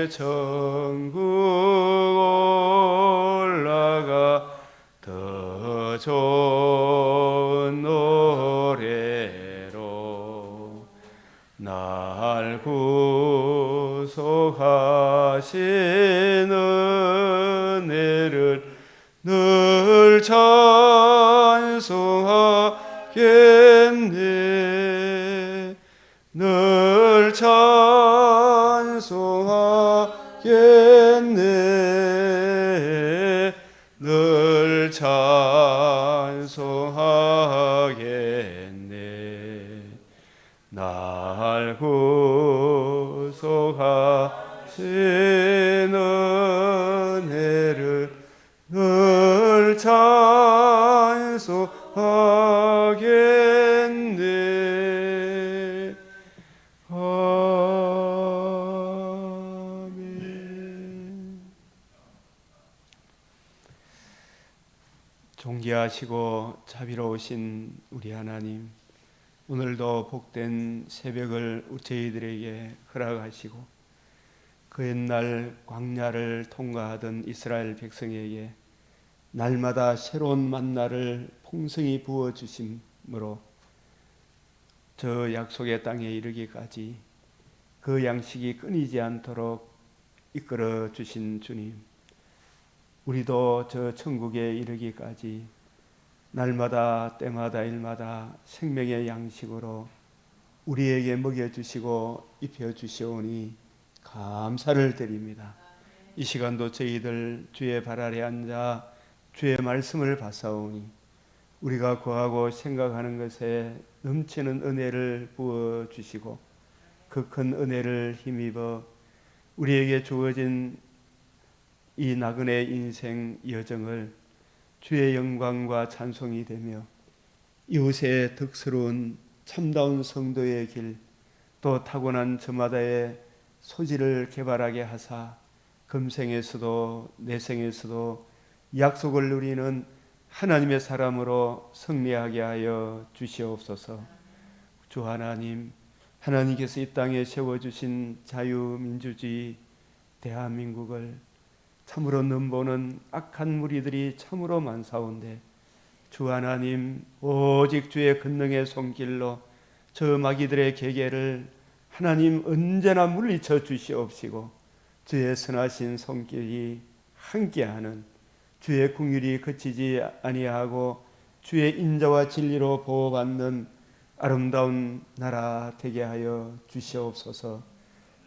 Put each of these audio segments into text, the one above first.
천국 올라가 더 좋은 노래로 날 구속하신 은혜를 늘 찬송하겠네. 늘 찬송하겠네. 늘 찬송하겠네. 날 구속하신 은혜를 늘 찬송하겠네. 아멘. 존귀하시고 자비로우신 우리 하나님, 오늘도 복된 새벽을 저희들에게 허락하시고 그 옛날 광야를 통과하던 이스라엘 백성에게 날마다 새로운 만나를 풍성히 부어주심으로 저 약속의 땅에 이르기까지 그 양식이 끊이지 않도록 이끌어 주신 주님, 우리도 저 천국에 이르기까지 날마다 때마다 일마다 생명의 양식으로 우리에게 먹여주시고 입혀주시오니 감사를 드립니다. 이 시간도 저희들 주의 발 아래 앉아 주의 말씀을 받사오니 우리가 구하고 생각하는 것에 넘치는 은혜를 부어주시고 그 큰 은혜를 힘입어 우리에게 주어진 이 나그네 인생 여정을 주의 영광과 찬송이 되며 이웃의 덕스러운 참다운 성도의 길, 또 타고난 저마다의 소질을 개발하게 하사 금생에서도 내생에서도 약속을 누리는 하나님의 사람으로 승리하게 하여 주시옵소서. 주 하나님, 하나님께서 이 땅에 세워주신 자유민주주의 대한민국을 참으로 넘보는 악한 무리들이 참으로 많사온데 주 하나님, 오직 주의 권능의 손길로 저 마귀들의 계계를 하나님 언제나 물리쳐 주시옵시고 주의 선하신 손길이 함께하는 주의 긍휼이 그치지 아니하고 주의 인자와 진리로 보호받는 아름다운 나라 되게 하여 주시옵소서.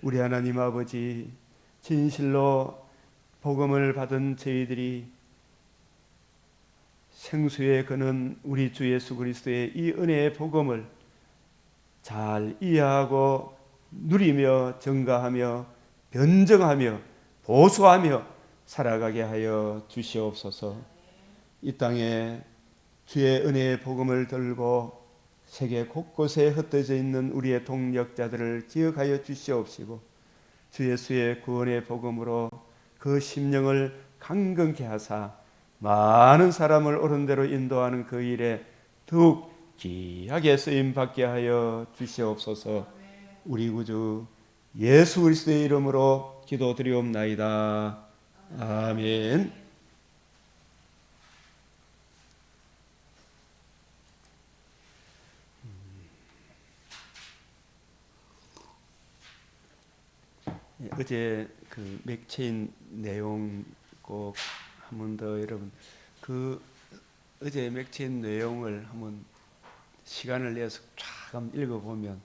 우리 하나님 아버지, 진실로 복음을 받은 저희들이 생수에 거는 우리 주 예수 그리스도의 이 은혜의 복음을 잘 이해하고 누리며 증가하며 변증하며 보수하며 살아가게 하여 주시옵소서. 이 땅에 주의 은혜의 복음을 들고 세계 곳곳에 흩어져 있는 우리의 동역자들을 기억하여 주시옵시고 주 예수의 구원의 복음으로 그 심령을 강건케 하사 많은 사람을 옳은 대로 인도하는 그 일에 더욱 귀하게 쓰임받게 하여 주시옵소서. 우리 구주 예수 그리스도의 이름으로 기도드리옵나이다. 아멘. 어제 그 맥체인 내용 꼭 한 번 더 여러분 그 어제 맥체인 내용을 한번 시간을 내서 쫙 한번 읽어보면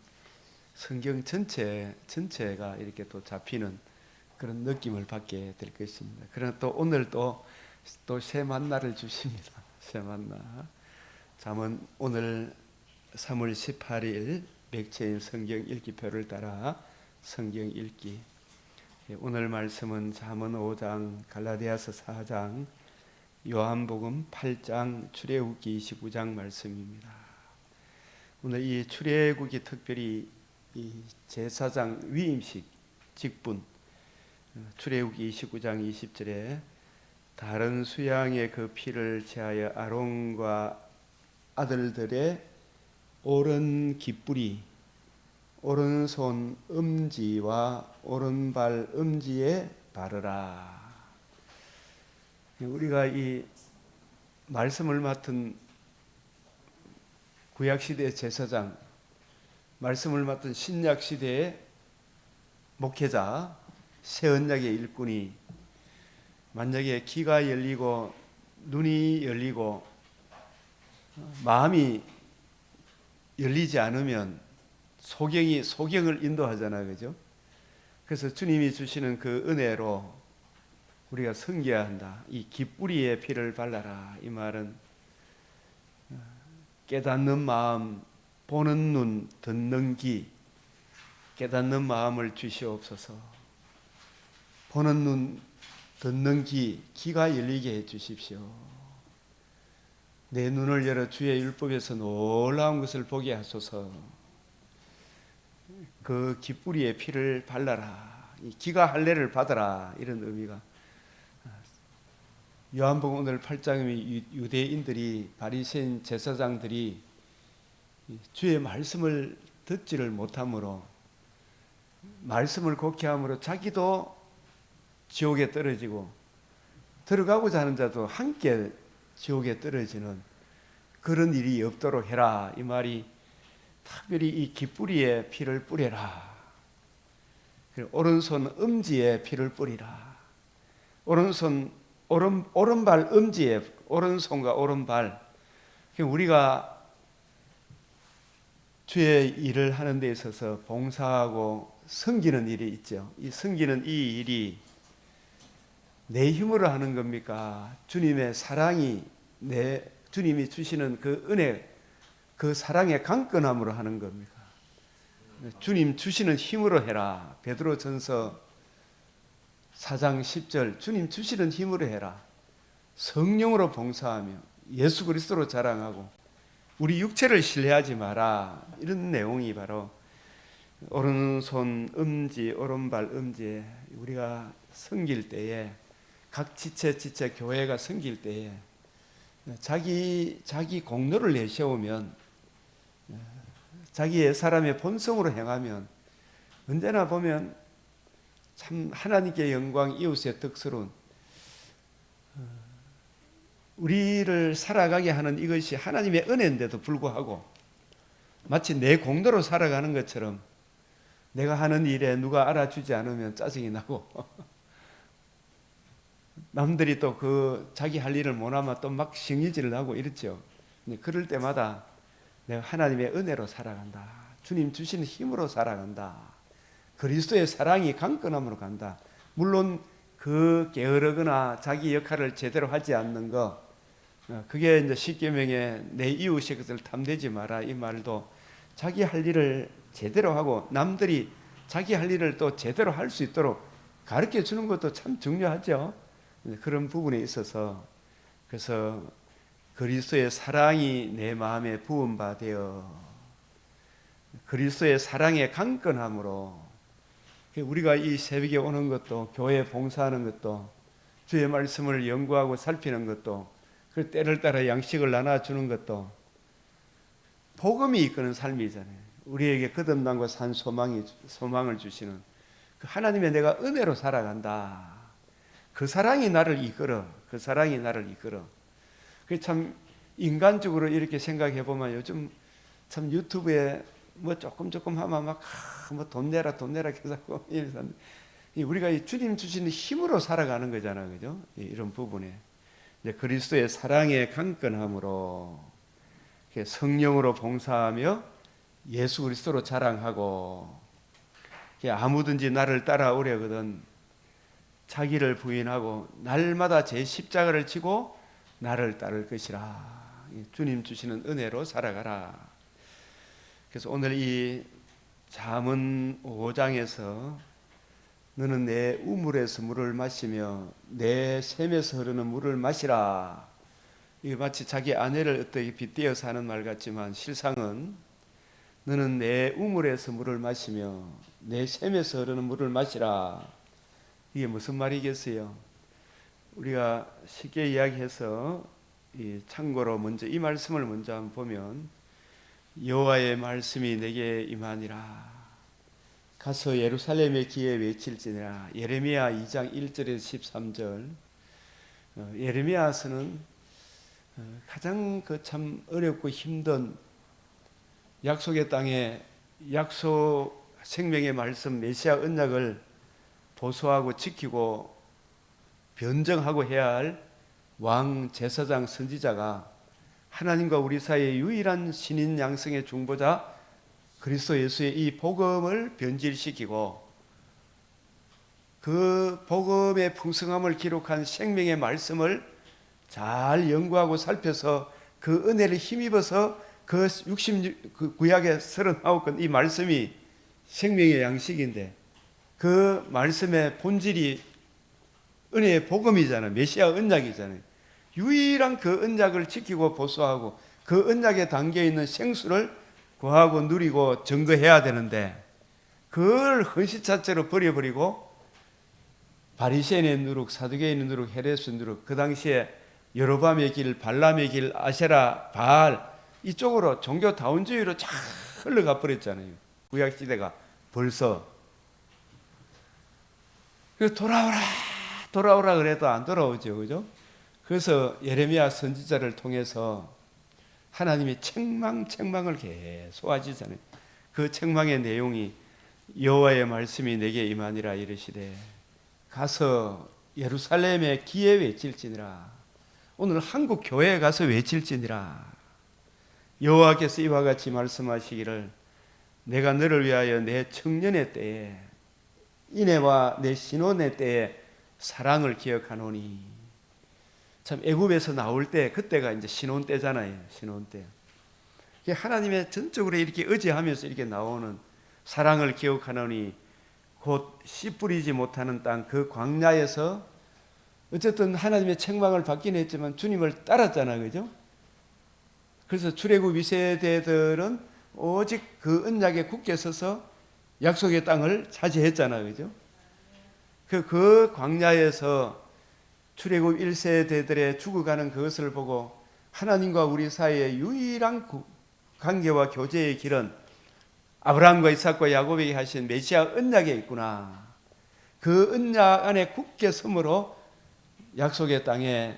성경 전체가 이렇게 또 잡히는 그런 느낌을 받게 될 것입니다. 그러나 또 오늘 또 새 만나를 주십니다. 새 만나. 잠언 오늘 3월 18일 맥체인 성경 읽기표를 따라 성경 읽기. 오늘 말씀은 잠언 5장, 갈라디아서 4장, 요한복음 8장, 출애굽기 29장 말씀입니다. 오늘 이 출애굽기 특별히 이 제사장 위임식 직분, 출애굽기 29장 20절에 다른 수양의 그 피를 제하여 아론과 아들들의 오른 깃불이 오른손 엄지와 오른발 엄지에 바르라. 우리가 이 말씀을 맡은 구약시대 제사장, 말씀을 맡은 신약시대의 목회자, 새언약의 일꾼이 만약에 귀가 열리고 눈이 열리고 마음이 열리지 않으면 소경을 인도하잖아요, 그죠? 그래서 주님이 주시는 그 은혜로 우리가 섬겨야 한다. 이 깃뿌리에 피를 발라라. 이 말은 깨닫는 마음, 보는 눈, 듣는 귀, 깨닫는 마음을 주시옵소서. 보는 눈, 듣는 귀, 귀가 열리게 해 주십시오. 내 눈을 열어 주의 율법에서 놀라운 것을 보게 하소서. 그 깃뿌리에 피를 발라라. 귀가 할례를 받아라. 이런 의미가. 요한복음 오늘 8장의 유대인들이, 바리새인 제사장들이 주의 말씀을 듣지를 못함으로, 말씀을 곡해함으로 자기도 지옥에 떨어지고 들어가고자 하는 자도 함께 지옥에 떨어지는 그런 일이 없도록 해라. 이 말이 특별히 이 깃뿌리에 피를 뿌려라. 오른손 엄지에 피를 뿌리라. 오른발 엄지에, 오른손과 오른발. 우리가 주의 일을 하는 데 있어서 봉사하고 섬기는 일이 있죠. 이 섬기는 이 일이 내 힘으로 하는 겁니까? 주님의 사랑이, 주님이 주시는 그 은혜, 그 사랑의 강건함으로 하는 겁니까? 주님 주시는 힘으로 해라. 베드로전서 4장 10절, 주님 주시는 힘으로 해라. 성령으로 봉사하며 예수 그리스도로 자랑하고 우리 육체를 신뢰하지 마라. 이런 내용이 바로 오른손 엄지, 오른발 엄지에 우리가 섬길 때에, 각 지체 교회가 섬길 때에 자기 공로를 내세우면, 자기의 사람의 본성으로 행하면 언제나 보면 참 하나님께 영광, 이웃의 덕스러운, 우리를 살아가게 하는 이것이 하나님의 은혜인데도 불구하고 마치 내 공로로 살아가는 것처럼 내가 하는 일에 누가 알아주지 않으면 짜증이 나고 남들이 또 그 자기 할 일을 못하면 또 막 신경질을 하고 이렇죠. 그럴 때마다 내가 하나님의 은혜로 살아간다. 주님 주시는 힘으로 살아간다. 그리스도의 사랑이 강건함으로 간다. 물론 그 게으르거나 자기 역할을 제대로 하지 않는 거, 그게 이제 십계명에 내 이웃의 것을 탐내지 마라 이 말도 자기 할 일을 제대로 하고 남들이 자기 할 일을 또 제대로 할 수 있도록 가르쳐 주는 것도 참 중요하죠. 그런 부분에 있어서, 그래서 그리스도의 사랑이 내 마음에 부은 바 되어 그리스도의 사랑의 강건함으로 우리가 이 새벽에 오는 것도, 교회에 봉사하는 것도, 주의 말씀을 연구하고 살피는 것도, 그 때를 따라 양식을 나눠주는 것도 복음이 이끄는 삶이잖아요. 우리에게 거듭남과 산 소망을 주시는 그 하나님의 내가 은혜로 살아간다. 그 사랑이 나를 이끌어. 그 사랑이 나를 이끌어. 그 참 인간적으로 이렇게 생각해 보면 요즘 참 유튜브에 뭐 조금 하면 막 뭐 돈 내라 계속 우리가 주님 주시는 힘으로 살아가는 거잖아요, 그죠? 이런 부분에 그리스도의 사랑의 강건함으로 성령으로 봉사하며 예수 그리스도로 자랑하고, 아무든지 나를 따라오려거든 자기를 부인하고 날마다 제 십자가를 지고 나를 따를 것이라. 주님 주시는 은혜로 살아가라. 그래서 오늘 이 잠언 5장에서 너는 내 우물에서 물을 마시며 내 샘에서 흐르는 물을 마시라. 이게 마치 자기 아내를 어떻게 빗대어서 하는 말 같지만 실상은 너는 내 우물에서 물을 마시며 내 샘에서 흐르는 물을 마시라. 이게 무슨 말이겠어요? 우리가 쉽게 이야기해서 참고로 먼저 이 말씀을 먼저 한번 보면 여호와의 말씀이 내게 임하니라. 가서 예루살렘의 기에 외칠지니라. 예레미야 2장 1절에서 13절. 예레미야서는 가장 그 참 어렵고 힘든 약속의 땅에 약속 생명의 말씀 메시아 언약을 보수하고 지키고 변정하고 해야 할 왕 제사장 선지자가 하나님과 우리 사이의 유일한 신인 양성의 중보자 그리스도 예수의 이 복음을 변질시키고 그 복음의 풍성함을 기록한 생명의 말씀을 잘 연구하고 살펴서 그 은혜를 힘입어서 그 구약의 39권 이 말씀이 생명의 양식인데 그 말씀의 본질이 은혜의 복음이잖아요. 메시아 언약이잖아요. 유일한 그 언약을 지키고 보수하고 그 언약에 담겨있는 생수를 구하고 누리고 증거해야 되는데 그걸 헌시차체로 버려버리고 바리새인의 누룩, 사두개인의 누룩, 헤롯의 누룩, 그 당시에 여로밤의 길, 발람의 길, 아세라, 바알 이쪽으로 종교 다운주의로 쫙 흘러가 버렸잖아요. 구약시대가 벌써. 그래서 돌아오라 그래도 안 돌아오죠. 그죠? 그래서 예레미야 선지자를 통해서 하나님이 책망을 계속 하시잖아요. 그 책망의 내용이 여호와의 말씀이 내게 임하니라 이르시되 가서 예루살렘에 기에 외칠지니라. 오늘 한국 교회에 가서 외칠지니라. 여호와께서 이와 같이 말씀하시기를 내가 너를 위하여 내 청년의 때에 이내와 내 신혼의 때에 사랑을 기억하노니. 참 애굽에서 나올 때 그때가 이제 신혼 때잖아요. 신혼 때. 하나님의 전적으로 이렇게 의지하면서 이렇게 나오는 사랑을 기억하노니 곧 씨 뿌리지 못하는 땅 그 광야에서 어쨌든 하나님의 책망을 받긴 했지만 주님을 따랐잖아. 그죠? 그래서 출애굽 2세대들은 오직 그 언약에 굳게 서서 약속의 땅을 차지했잖아. 그죠? 그 광야에서 출애굽 1세대들의 죽어가는 그것을 보고 하나님과 우리 사이의 유일한 관계와 교제의 길은 아브라함과 이삭과 야곱에게 하신 메시아 언약에 있구나. 그 언약 안에 굳게 섬으로 약속의 땅에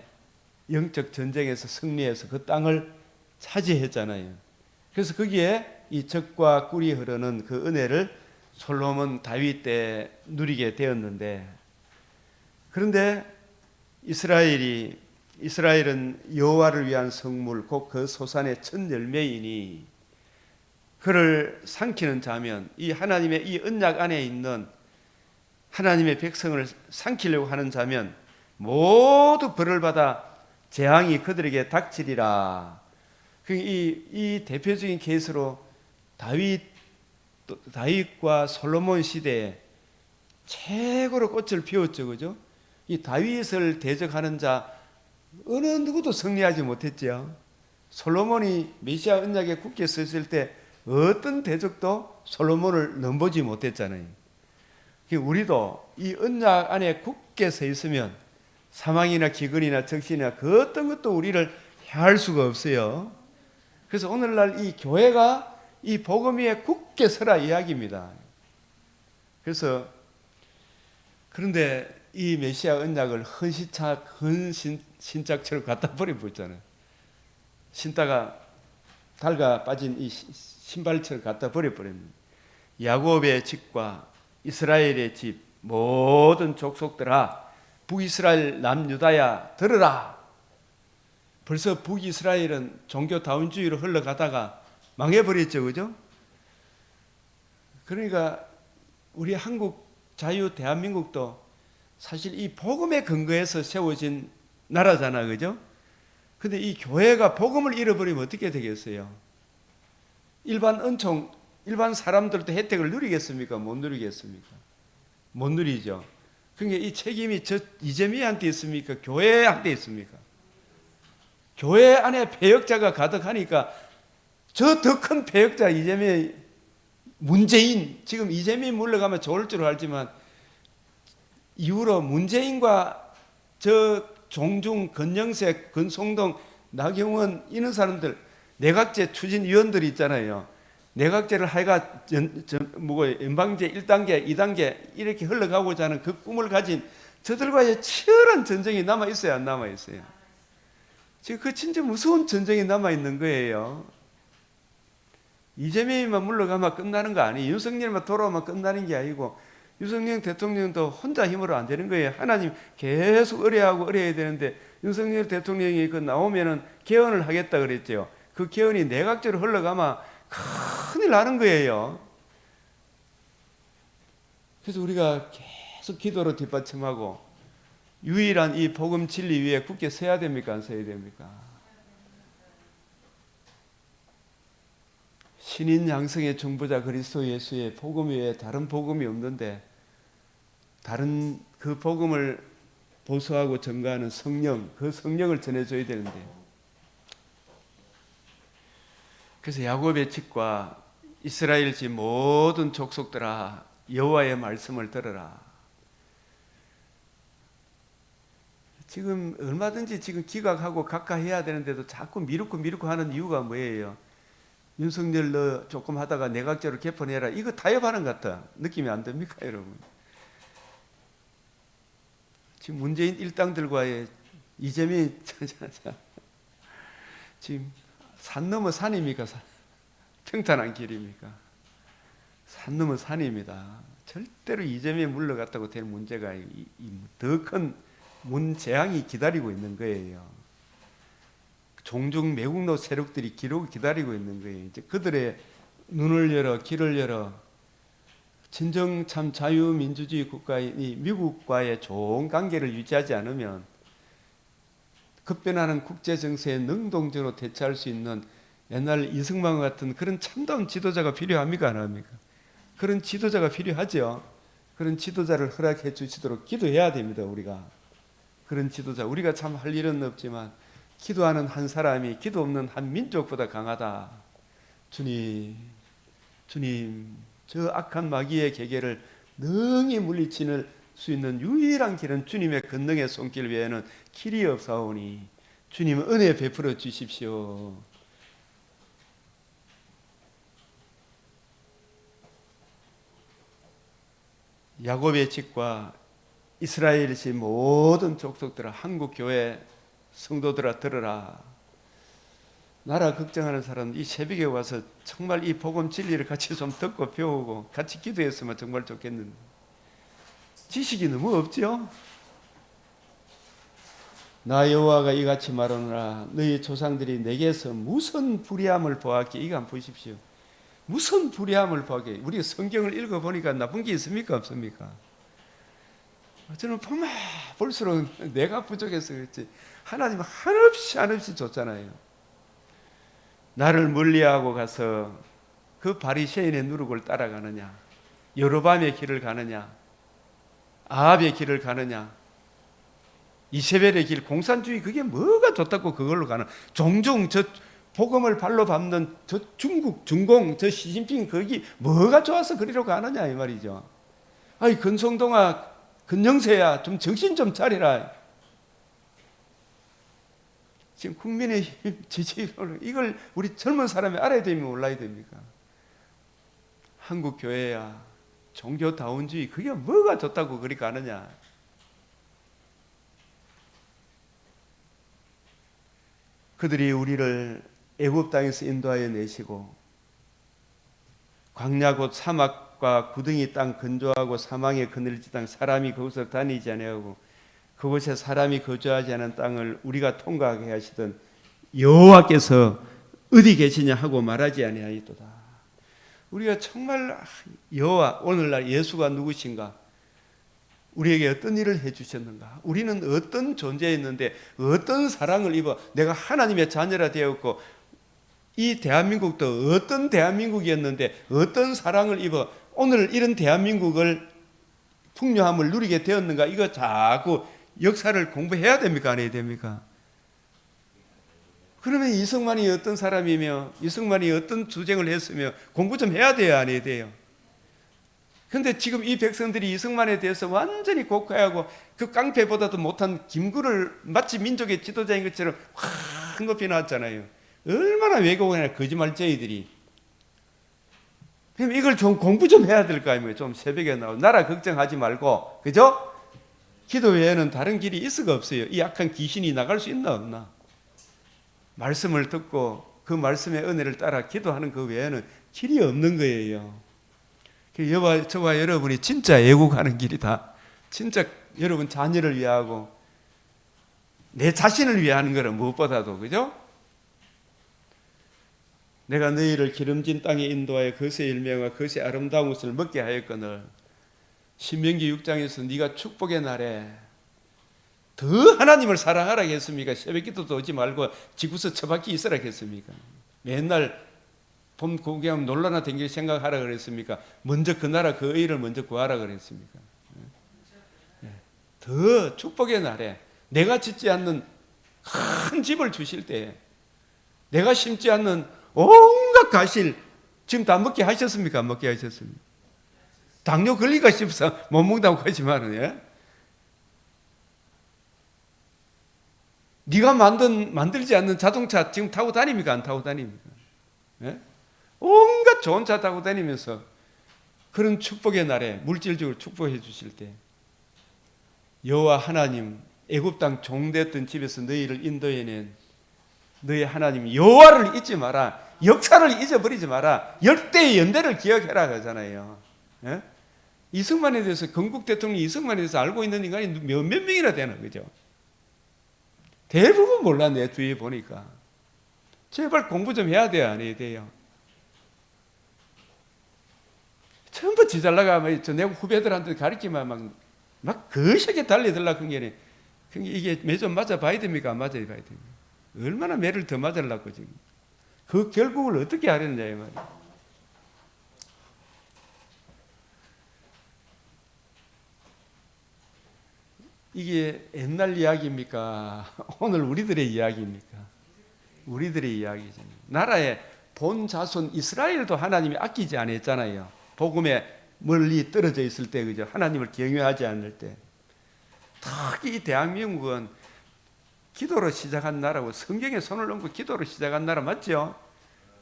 영적 전쟁에서 승리해서 그 땅을 차지했잖아요. 그래서 거기에 이 젖과 꿀이 흐르는 그 은혜를 솔로몬 다윗 때 누리게 되었는데, 그런데 이스라엘은 여호와를 위한 성물 곧 그 소산의 첫 열매이니 그를 삼키는 자면 이 하나님의 이 언약 안에 있는 하나님의 백성을 삼키려고 하는 자면 모두 벌을 받아 재앙이 그들에게 닥치리라. 이 대표적인 케이스로 다윗과 솔로몬 시대에 최고로 꽃을 피웠죠. 그죠? 이 다윗을 대적하는 자 어느 누구도 승리하지 못했죠. 솔로몬이 메시아 언약에 굳게 섰을 때 어떤 대적도 솔로몬을 넘보지 못했잖아요. 우리도 이 언약 안에 굳게 서 있으면 사망이나 기근이나 적신이나 그 어떤 것도 우리를 해할 수가 없어요. 그래서 오늘날 이 교회가 이 복음 위에 굳게 서라 이야기입니다. 그런데 이 메시아 언약을 헌신짝처럼 갖다 버려버렸잖아요. 신다가 달가 빠진 이 신발처럼 갖다 버려버렸는데 야곱의 집과 이스라엘의 집 모든 족속들아 북이스라엘 남유다야 들으라. 벌써 북이스라엘은 종교 다운주의로 흘러가다가 망해버렸죠. 그죠? 그러니까 우리 한국 자유 대한민국도 사실 이 복음의 근거에서 세워진 나라잖아. 그죠? 근데 이 교회가 복음을 잃어버리면 어떻게 되겠어요? 일반 은총, 일반 사람들도 혜택을 누리겠습니까? 못 누리겠습니까? 못 누리죠. 그러니까 이 책임이 이재미한테 있습니까? 교회한테 있습니까? 교회 안에 패역자가 가득하니까 저 더 큰 패역자 이재미, 문재인, 지금 이재미 물러가면 좋을 줄 알지만 이후로 문재인과 저 종중, 건영색, 건송동, 나경원 이런 사람들 내각제 추진위원들이 있잖아요. 내각제를 하여가 연방제 1단계, 2단계 이렇게 흘러가고자 하는 그 꿈을 가진 저들과의 치열한 전쟁이 남아 있어요, 안 남아 있어요? 지금 그 진짜 무서운 전쟁이 남아 있는 거예요. 이재명이만 물러가면 끝나는 거 아니에요. 윤석열만 돌아오면 끝나는 게 아니고 윤석열 대통령도 혼자 힘으로 안 되는 거예요. 하나님 계속 의뢰하고 의뢰해야 되는데 윤석열 대통령이 그 나오면은 개헌을 하겠다 그랬죠. 그 개헌이 내각제로 흘러가면 큰일 나는 거예요. 그래서 우리가 계속 기도로 뒷받침하고 유일한 이 복음 진리 위에 굳게 서야 됩니까? 안 서야 됩니까? 신인 양성의 중보자 그리스도 예수의 복음 외에 다른 복음이 없는데 다른 그 복음을 보수하고 전가하는 성령, 그 성령을 전해줘야 되는데 그래서 야곱의 집과 이스라엘 집 모든 족속들아 여호와의 말씀을 들으라. 지금 얼마든지 지금 기각하고 각하해야 되는데도 자꾸 미루고 하는 이유가 뭐예요? 윤석열 너 조금 하다가 내각제로 개헌해라. 이거 타협하는 것 같아. 느낌이 안 됩니까, 여러분? 지금 문재인 일당들과의 이재명이 지금 산 넘어 산입니까? 평탄한 길입니까? 산 넘어 산입니다. 절대로 이재명이 물러갔다고 될 문제가 더 큰 문재앙이 기다리고 있는 거예요. 종중 매국노 세력들이 기다리고 있는 거예요. 이제 그들의 눈을 열어 길을 열어 진정 참 자유민주주의 국가인 미국과의 좋은 관계를 유지하지 않으면 급변하는 국제 정세에 능동적으로 대처할 수 있는 옛날 이승만 같은 그런 참다운 지도자가 필요합니까? 안 합니까? 그런 지도자가 필요하죠. 그런 지도자를 허락해 주시도록 기도해야 됩니다. 우리가 그런 지도자, 우리가 참 할 일은 없지만 기도하는 한 사람이 기도 없는 한 민족보다 강하다. 주님, 저 악한 마귀의 계계를 능히 물리칠 수 있는 유일한 길은 주님의 권능의 손길 외에는 길이 없사오니 주님 은혜 베풀어 주십시오. 야곱의 집과 이스라엘의 집 모든 족속들아 한국 교회 성도들아 들으라. 나라 걱정하는 사람 이 새벽에 와서 정말 이 복음 진리를 같이 좀 듣고 배우고 같이 기도했으면 정말 좋겠는데 지식이 너무 없죠. 나 여호와가 이같이 말하노라. 너희 조상들이 내게서 무슨 불의함을 보았기에 이거 한번 보십시오. 무슨 불의함을 보았기에. 우리가 성경을 읽어보니까 나쁜 게 있습니까? 없습니까? 저는 보면 볼수록 내가 부족해서 그렇지 하나님 한없이 줬잖아요. 나를 멀리하고 가서 그 바리새인의 누룩을 따라가느냐, 여로밤의 길을 가느냐, 아합의 길을 가느냐, 이세벨의 길, 공산주의 그게 뭐가 좋다고 그걸로 가는. 종종 저 복음을 발로 밟는 저 중국 중공 저 시진핑 거기 뭐가 좋아서 그리로 가느냐 이 말이죠. 아이 근성동아 근영세야 좀 정신 좀 차리라. 지금 국민의힘 지지율 이걸 우리 젊은 사람이 알아야 됩니까? 몰라야 됩니까? 한국 교회야 종교다운주의 그게 뭐가 좋다고 그리 가느냐. 그들이 우리를 애굽 땅에서 인도하여 내시고 광야 곧 사막과 구덩이 땅 건조하고 사망의 그늘진 땅 사람이 거기서 다니지 아니하고 그곳에 사람이 거주하지 않은 땅을 우리가 통과하게 하시던 여호와께서 어디 계시냐 하고 말하지 아니하였도다. 우리가 정말 여호와 오늘날 예수가 누구신가? 우리에게 어떤 일을 해주셨는가? 우리는 어떤 존재였는데 어떤 사랑을 입어 내가 하나님의 자녀라 되었고 이 대한민국도 어떤 대한민국이었는데 어떤 사랑을 입어 오늘 이런 대한민국을 풍요함을 누리게 되었는가? 이거 자꾸 역사를 공부해야 됩니까? 안 해야 됩니까? 그러면 이승만이 어떤 사람이며 이승만이 어떤 주쟁을 했으며 공부 좀 해야 돼요? 안 해야 돼요? 그런데 지금 이 백성들이 이승만에 대해서 완전히 곡해하고 그 깡패보다도 못한 김구를 마치 민족의 지도자인 것처럼 확 높이 놨잖아요. 얼마나 왜곡하냐 거짓말쟁이들이. 그럼 이걸 좀 공부 좀 해야 될 거 아니에요. 좀 새벽에 나오고 나라 걱정하지 말고, 그죠? 기도 외에는 다른 길이 있을 수가 없어요. 이 악한 귀신이 나갈 수 있나 없나? 말씀을 듣고 그 말씀의 은혜를 따라 기도하는 그 외에는 길이 없는 거예요. 저와 여러분이 진짜 애국하는 길이다. 진짜 여러분 자녀를 위하고 내 자신을 위하는 거는 무엇보다도, 그죠? 내가 너희를 기름진 땅에 인도하여 그것의 열매와 그것의 아름다운 것을 먹게 하였거늘 신명기 6장에서 네가 축복의 날에 더 하나님을 사랑하라 했습니까? 새벽기도도 오지 말고 지구서 처박히 있으라 했습니까? 맨날 봄 구경하면 놀라나 댕길 생각하라 그랬습니까? 먼저 그 나라 그 의를 먼저 구하라 그랬습니까? 더 축복의 날에 내가 짓지 않는 큰 집을 주실 때에 내가 심지 않는 온갖 과실 지금 다 먹게 하셨습니까? 안 먹게 하셨습니까? 당뇨 걸리가 싶어서 못 먹다고 하지만은, 예? 네가 만들지 않는 자동차 지금 타고 다닙니까? 안 타고 다닙니까? 예? 온갖 좋은 차 타고 다니면서 그런 축복의 날에 물질적으로 축복해 주실 때 여호와 하나님 애굽 땅 종되었던 집에서 너희를 인도해낸 너희 하나님 여호와를 잊지 마라. 역사를 잊어버리지 마라. 열대의 연대를 기억해라 하잖아요. 예? 이승만에 대해서 건국 대통령 이승만에 대해서 알고 있는 인간이 몇 명이나 되는 거죠. 대부분 몰라. 내 주위에 보니까. 제발 공부 좀 해야 돼요, 안 해야 돼요? 전부 지잘나가면 내 후배들한테 가르치면 막 거시하게 달려들라 그런 게 이게 매 좀 맞아 봐야 됩니까? 안 맞아 봐야 됩니까? 얼마나 매를 더 맞으려고 지금. 그 결국을 어떻게 하려느냐 이 말이에요. 이게 옛날 이야기입니까? 오늘 우리들의 이야기입니까? 우리들의 이야기죠. 나라의 본 자손 이스라엘도 하나님이 아끼지 않았잖아요. 복음에 멀리 떨어져 있을 때, 그죠? 하나님을 경외하지 않을 때. 특히 이 대한민국은 기도로 시작한 나라고 성경에 손을 얹고 기도로 시작한 나라 맞죠?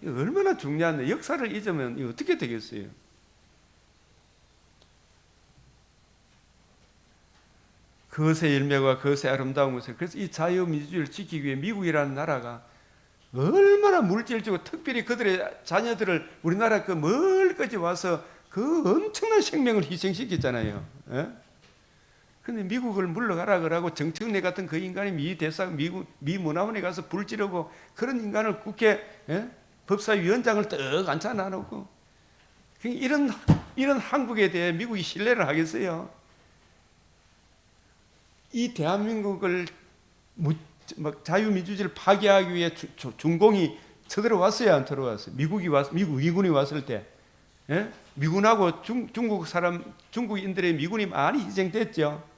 이거 얼마나 중요한데 역사를 잊으면 이거 어떻게 되겠어요? 그것의 열매와 그것의 아름다운 것을 그래서 이 자유민주주의를 지키기 위해 미국이라는 나라가 얼마나 물질적으로 특별히 그들의 자녀들을 우리나라 그 멀리까지 와서 그 엄청난 생명을 희생시켰잖아요. 그런데 미국을 물러가라 그러고 정청래 같은 그 인간이 미 대사관 미 문화원에 가서 불 지르고 그런 인간을 국회 법사위원장을 떡 앉혀놔놓고 이런 한국에 대해 미국이 신뢰를 하겠어요? 이 대한민국을 자유민주주의를 파괴하기 위해 중공이 쳐들어왔어요, 안 들어왔어요? 미국 미군이 왔을 때, 미군하고 중국인들의 미군이 많이 희생됐죠.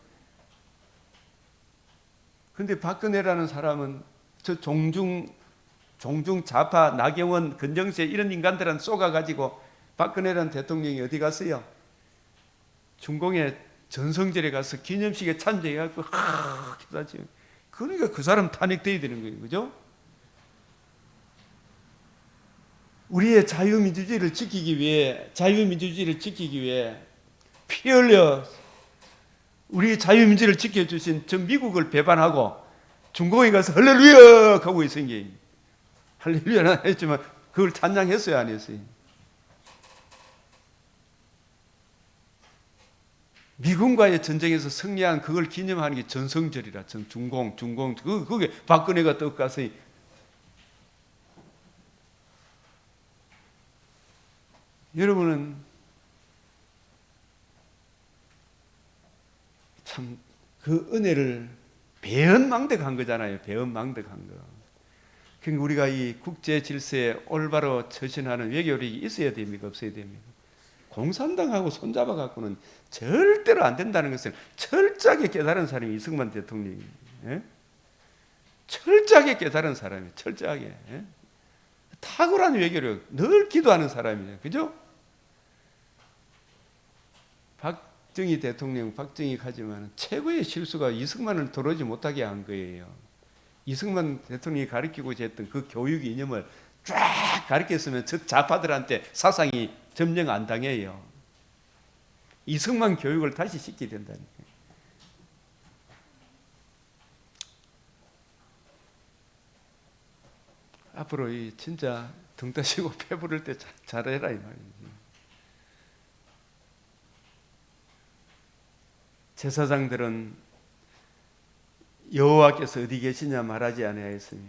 그런데 박근혜라는 사람은 저 종중 좌파 나경원, 건정세 이런 인간들한테 쏘가가지고 박근혜라는 대통령이 어디 갔어요? 중공의 전성절에 가서 기념식에 참여해갖고 기다지. 그러니까 그 사람 탄핵돼야 되는 거예요, 그죠? 우리의 자유민주주의를 지키기 위해 피 흘려 우리 자유민주를 지켜주신 저 미국을 배반하고 중공에 가서 할렐루야 하고 있은 게 할렐루야는 했지만 그걸 찬양했어요, 안 했어요? 미군과의 전쟁에서 승리한 그걸 기념하는 게 전성절이라. 중공 그게 박근혜가 떠가서 여러분은 참 그 은혜를 배은망덕한 거잖아요. 배은망덕한 거. 그러니까 우리가 이 국제 질서에 올바로 처신하는 외교력이 있어야 됩니까? 없어야 됩니까? 공산당하고 손잡아 갖고는 절대로 안 된다는 것을 철저하게 깨달은 사람이 이승만 대통령이에요. 철저하게 깨달은 사람이에요. 철저하게. 탁월한 외교력, 늘 기도하는 사람이에요. 그죠? 박정희 대통령, 박정희 하지만 최고의 실수가 이승만을 들어오지 못하게 한 거예요. 이승만 대통령이 가르치고자 했던 그 교육 이념을 쫙 가르쳤으면 저 좌파들한테 사상이 점령 안 당해요. 이승만 교육을 다시 시켜야 된다니까요. 앞으로 이 진짜 등 따시고 배 부를 때 잘해라 이 말이지. 제사장들은 여호와께서 어디 계시냐 말하지 아니하였으며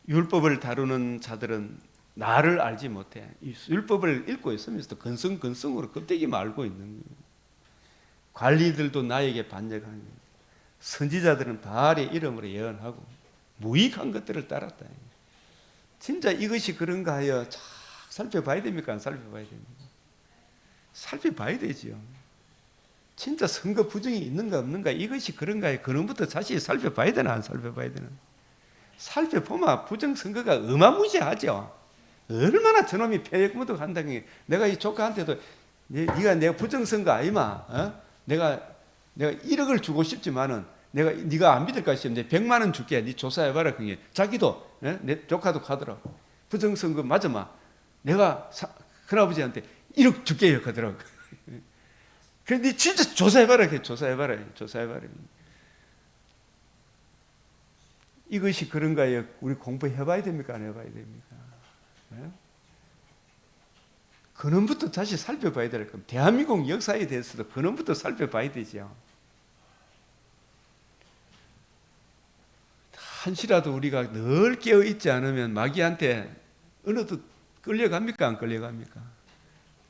율법을 다루는 자들은 나를 알지 못해. 이 율법을 읽고 있으면서도 근성으로 껍데기만 알고 있는 거예요. 관리들도 나에게 반역하는 거예요. 선지자들은 바알의 이름으로 예언하고 무익한 것들을 따랐다. 진짜 이것이 그런가 하여 쫙 살펴봐야 됩니까? 안 살펴봐야 됩니까? 살펴봐야 되지요. 진짜 선거 부정이 있는가 없는가, 이것이 그런가 하여 그놈부터 자세히 살펴봐야 되나 안 살펴봐야 되나. 살펴보면 부정선거가 어마무시하죠. 얼마나 저놈이 패역무도 한다는 게, 내가 이 조카한테도 네가 내가 부정선거 아니마, 내가 1억을 주고 싶지만은 네가 안 믿을까 싶은데 100만 원 줄게. 네 조사해봐라. 그게 자기도 내 조카도 가더라고. 부정선거 맞아마. 내가 큰아버지한테 1억 줄게 하더라고. 그런데 네 진짜 조사해봐라. 조사해봐라. 이것이 그런가요? 우리 공부해봐야 됩니까? 안 해봐야 됩니까? 근원부터 다시 살펴봐야 될 겁니다. 대한민국 역사에 대해서도 근원부터 살펴봐야 되죠. 한시라도 우리가 늘 깨어있지 않으면 마귀한테 어느덧 끌려갑니까? 안 끌려갑니까?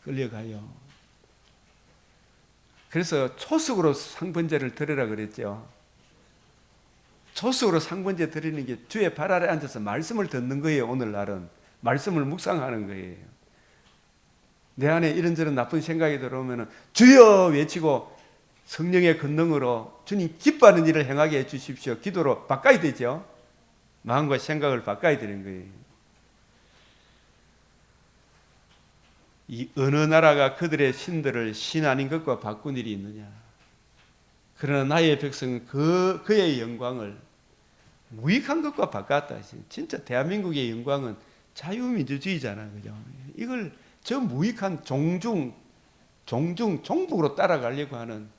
끌려가요. 그래서 초석으로 상번제를 드리라 그랬죠. 초석으로 상번제 드리는 게 주의 발 아래 앉아서 말씀을 듣는 거예요. 오늘날은 말씀을 묵상하는 거예요. 내 안에 이런저런 나쁜 생각이 들어오면 주여 외치고 성령의 권능으로 주님 기뻐하는 일을 행하게 해주십시오. 기도로 바꿔야 되죠. 마음과 생각을 바꿔야 되는 거예요. 이 어느 나라가 그들의 신들을 신 아닌 것과 바꾼 일이 있느냐. 그러나 나의 백성은 그의 영광을 무익한 것과 바꿨다. 진짜 대한민국의 영광은 자유민주주의잖아요. 그죠? 이걸 저 무익한 종북으로 따라가려고 하는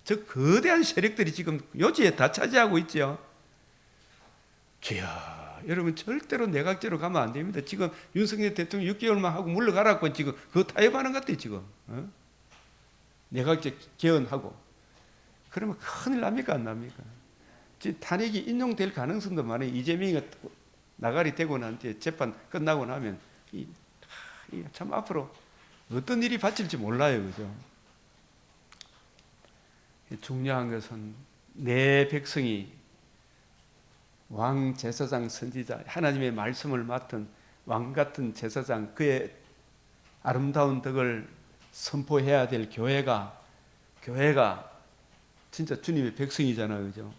저 거대한 세력들이 지금 요지에 다 차지하고 있죠. 주여, 여러분 절대로 내각제로 가면 안 됩니다. 지금 윤석열 대통령 6개월만 하고 물러가라고 지금 그거 타협하는 것 같아요. 지금 내각제 개헌하고 그러면 큰일 납니까 안 납니까? 지금 탄핵이 인용될 가능성도 많아요. 이재명이가 나가리 되고 난 뒤에 재판 끝나고 나면 참 앞으로 어떤 일이 닥칠지 몰라요. 그죠? 중요한 것은 내 백성이 왕, 제사장, 선지자, 하나님의 말씀을 맡은 왕 같은 제사장, 그의 아름다운 덕을 선포해야 될 교회가 진짜 주님의 백성이잖아요. 그죠?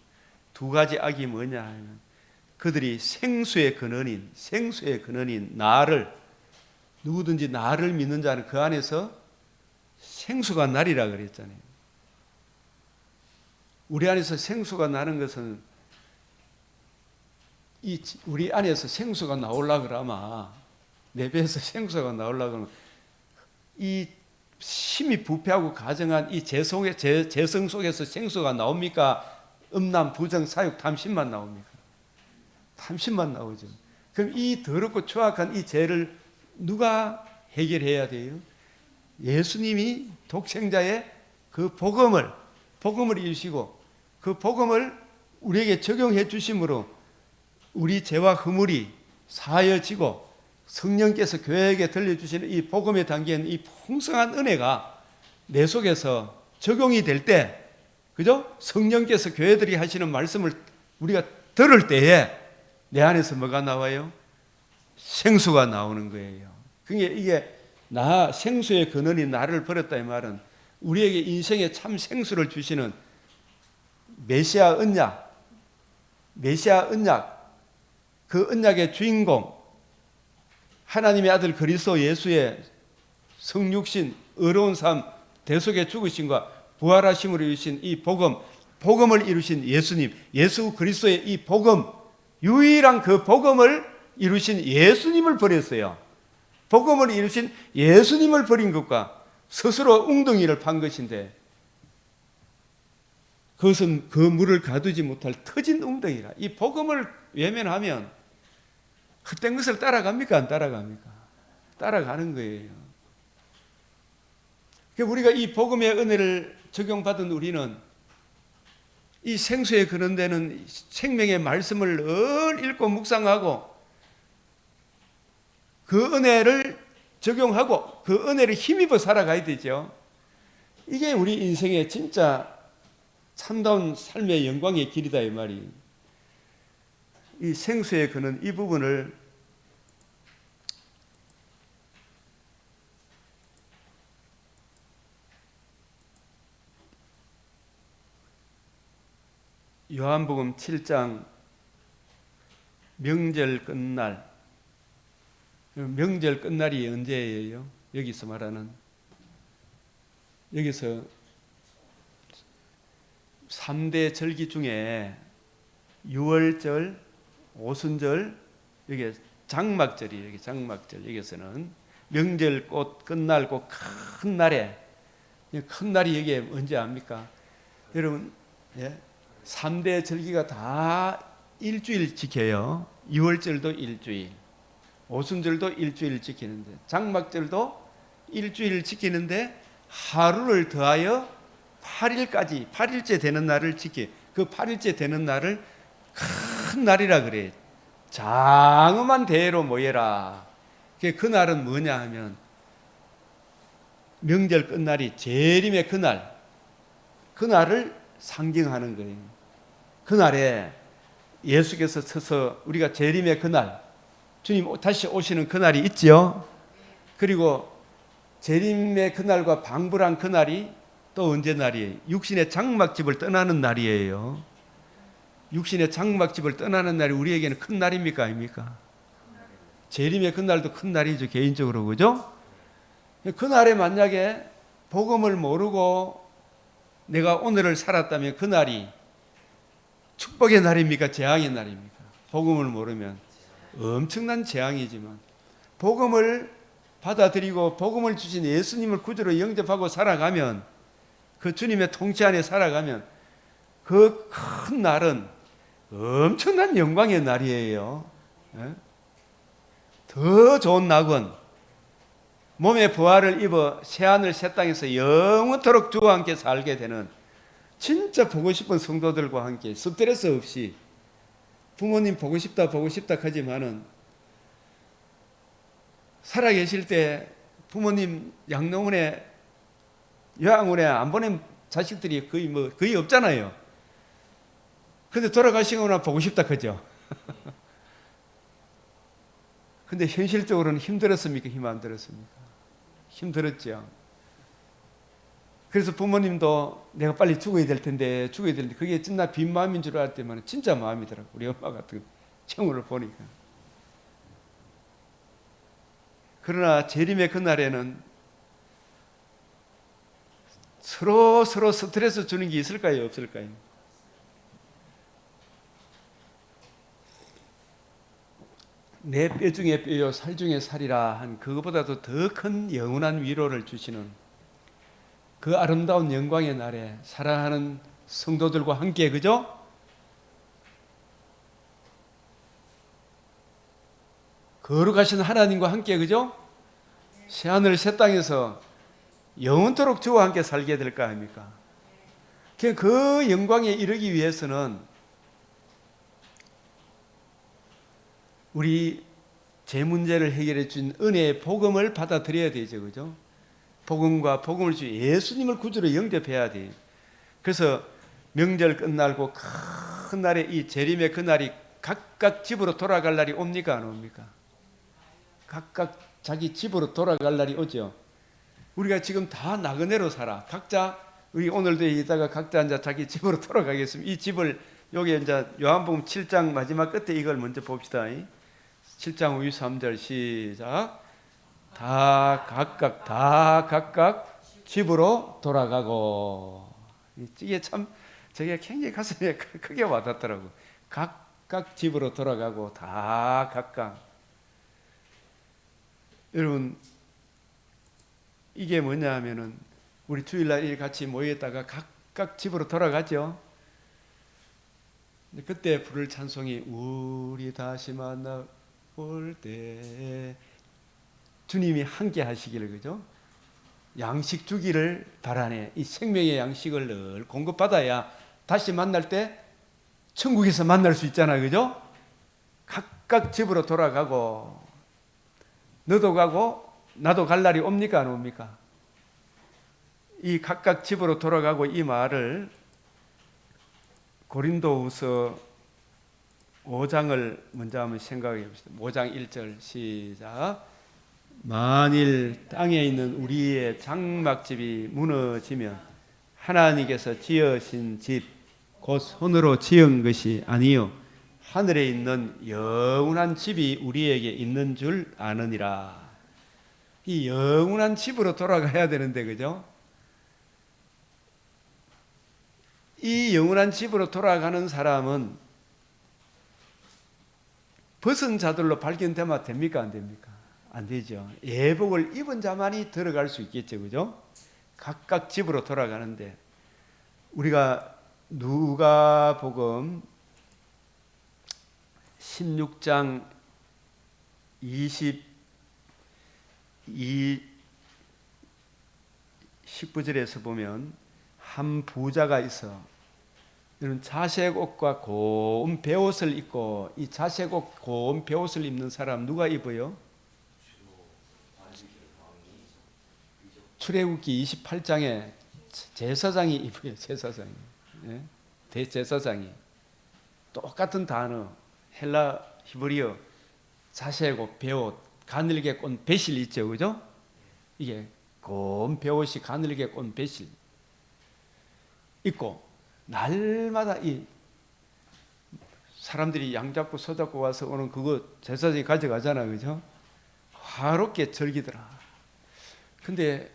두 가지 악이 뭐냐 하면 그들이 생수의 근원인 나를, 누구든지 나를 믿는 자는 그 안에서 생수가 나리라 그랬잖아요. 우리 안에서 생수가 나는 것은 우리 안에서 생수가 나오려고 그러면, 내 배에서 생수가 나오려고 그러면 이 심히 부패하고 가정한 이 재성 속에서 생수가 나옵니까? 음란, 부정, 사욕, 탐심만 나옵니까? 탐심만 나오죠. 그럼 이 더럽고 추악한 이 죄를 누가 해결해야 돼요? 예수님이 독생자의 그 복음을 이루시고 그 복음을 우리에게 적용해 주심으로 우리 죄와 허물이 사하여지고 성령께서 교회에게 들려주시는 이 복음에 담긴 이 풍성한 은혜가 내 속에서 적용이 될 때, 그죠? 성령께서 교회들이 하시는 말씀을 우리가 들을 때에 내 안에서 뭐가 나와요? 생수가 나오는 거예요. 그게 이게 생수의 근원이 나를 버렸다 이 말은 우리에게 인생의 참 생수를 주시는 메시아 언약, 그 언약의 주인공 하나님의 아들 그리스도 예수의 성육신, 의로운 삶, 대속의 죽으심과 부활하심으로 이루신 이 복음을 이루신 예수님, 예수 그리스도의 이 복음, 유일한 그 복음을 이루신 예수님을 버렸어요. 복음을 이루신 예수님을 버린 것과 스스로 웅덩이를 판 것인데 그것은 그 물을 가두지 못할 터진 웅덩이라. 이 복음을 외면하면 헛된 것을 따라갑니까? 안 따라갑니까? 따라가는 거예요. 우리가 이 복음의 은혜를 적용받은 우리는 이 생수에 거론되는 생명의 말씀을 늘 읽고 묵상하고 그 은혜를 적용하고 그 은혜를 힘입어 살아가야 되죠. 이게 우리 인생의 진짜 참다운 삶의 영광의 길이다 이 말이. 이 생수에 거는 이 부분을 요한복음 7장 명절 끝날, 명절 끝날이 언제예요? 여기서 말하는, 여기서 3대 절기 중에 유월절, 오순절, 여기 장막절이에요. 여기 장막절. 여기서는 명절 곧 끝날 곧 큰 날에, 큰 날이 여기에 언제 압니까? 여러분, 예? 3대 절기가 다 일주일 지켜요. 유월절도 일주일, 오순절도 일주일 지키는데, 장막절도 일주일 지키는데 하루를 더하여 8일까지, 8일째 되는 날을 지키. 그 8일째 되는 날을 큰 날이라 그래. 장엄한 대회로 모여라. 그 날은 뭐냐 하면 명절 끝날이 재림의 그날, 그날을 상징하는 거예요. 그날에 예수께서 서서 우리가 재림의 그날, 주님 다시 오시는 그날이 있죠. 그리고 재림의 그날과 방불한 그날이 또 언제 날이에요? 육신의 장막집을 떠나는 날이에요. 육신의 장막집을 떠나는 날이 우리에게는 큰 날입니까? 아닙니까? 재림의 그날도 큰 날이죠. 개인적으로. 그죠? 그날에 만약에 복음을 모르고 내가 오늘을 살았다면 그날이 축복의 날입니까? 재앙의 날입니까? 복음을 모르면 엄청난 재앙이지만 복음을 받아들이고 복음을 주신 예수님을 구주로 영접하고 살아가면, 그 주님의 통치 안에 살아가면 그 큰 날은 엄청난 영광의 날이에요. 더 좋은 낙원, 몸의 부활을 입어 새하늘 새 땅에서 영원토록 주와 함께 살게 되는, 진짜 보고 싶은 성도들과 함께 스트레스 없이, 부모님 보고 싶다 하지만은 살아계실 때 부모님 양로원에, 요양원에 안 보낸 자식들이 거의 없잖아요. 근데 돌아가시거나 보고 싶다 하죠. 근데 현실적으로는 힘들었습니까? 힘 안 들었습니까? 힘들었죠. 그래서 부모님도 내가 빨리 죽어야 될 텐데 그게 진짜 빈 마음인 줄 알았더니 진짜 마음이더라고. 우리 엄마 같은 경우를 보니까. 그러나 재림의 그날에는 서로 스트레스 주는 게 있을까요? 없을까요? 내 뼈 중에 뼈요 살 중에 살이라 한 그것보다도 더 큰 영원한 위로를 주시는 그 아름다운 영광의 날에 사랑하는 성도들과 함께, 그죠? 거룩하신 하나님과 함께, 그죠? 새하늘 새 땅에서 영원토록 주와 함께 살게 될 거 아닙니까? 그 영광에 이르기 위해서는 우리 제 문제를 해결해 준 은혜의 복음을 받아들여야 되죠. 그죠? 복음과 복음을 주 예수님을 구주로 영접해야 돼요. 그래서 명절 끝날고 큰 날에 이 재림의 그날이 각각 집으로 돌아갈 날이 옵니까? 안 옵니까? 각각 자기 집으로 돌아갈 날이 오죠. 우리가 지금 다 나그네로 살아. 각자, 우리 오늘도 이따가 각자 이제 자기 집으로 돌아가겠습니다. 이 집을, 여기 이제 요한복음 7장 마지막 끝에 이걸 먼저 봅시다. 7장 5, 3절 시작. 다 각각 집으로 돌아가고. 이게 참, 저게 굉장히 가슴에 크게 와닿더라고. 각각 집으로 돌아가고 다 각각. 여러분, 이게 뭐냐 하면은 우리 주일날 같이 모였다가 각각 집으로 돌아가죠. 그때 부를 찬송이 우리 다시 만나 볼 때 주님이 함께 하시기를, 그죠? 양식 주기를 바라네. 이 생명의 양식을 늘 공급받아야 다시 만날 때 천국에서 만날 수 있잖아요, 그죠? 각각 집으로 돌아가고 너도 가고 나도 갈 날이 옵니까, 안 옵니까? 이 각각 집으로 돌아가고 이 말을 고린도후서 5장을 먼저 한번 생각해 봅시다. 5장 1절 시작. 만일 땅에 있는 우리의 장막집이 무너지면 하나님께서 지으신 집 곧 손으로 지은 것이 아니요 하늘에 있는 영원한 집이 우리에게 있는 줄 아느니라. 이 영원한 집으로 돌아가야 되는데, 그죠? 이 영원한 집으로 돌아가는 사람은 벗은 자들로 발견되면 됩니까, 안 됩니까? 안 되죠. 예복을 입은 자만이 들어갈 수 있겠죠, 그죠? 각각 집으로 돌아가는데, 우리가 누가복음 16장 19절에서 보면 한 부자가 있어. 이런 자색 옷과 고운 베옷을 입고, 이 자색 옷 고운 베옷을 입는 사람 누가 입어요? 출애굽기 28장에 제사장이 입어요. 제사장이. 예? 대제사장이. 똑같은 단어, 헬라 히브리어, 자색 옷, 베옷, 가늘게 꼰 베실 있죠, 그죠? 이게 고운 베옷이 가늘게 꼰 베실 있고, 날마다 이 사람들이 양 잡고 소 잡고 와서 오는 그거 제사장이 가져가잖아, 그죠? 화롭게 즐기더라. 근데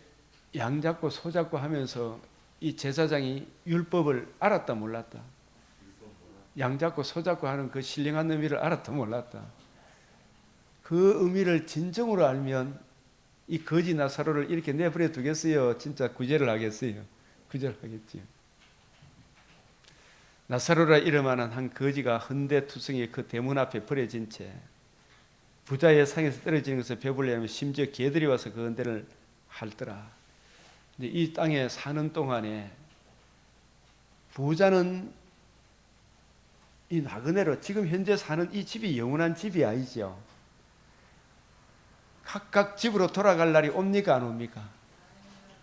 양 잡고 소 잡고 하면서 이 제사장이 율법을 알았다 몰랐다? 양 잡고 소 잡고 하는 그 신령한 의미를 알았다 몰랐다? 그 의미를 진정으로 알면 이 거지 나사로를 이렇게 내버려 두겠어요? 진짜 구제를 하겠어요? 구제를 하겠지요. 나사로라 이름하는 한 거지가 헌데투성이 그 대문 앞에 버려진 채 부자의 상에서 떨어지는 것을 배불리하면 심지어 개들이 와서 그 헌데를 핥더라. 근데 이 땅에 사는 동안에 부자는 이 나그네로 지금 현재 사는 이 집이 영원한 집이 아니죠. 각각 집으로 돌아갈 날이 옵니까, 안 옵니까?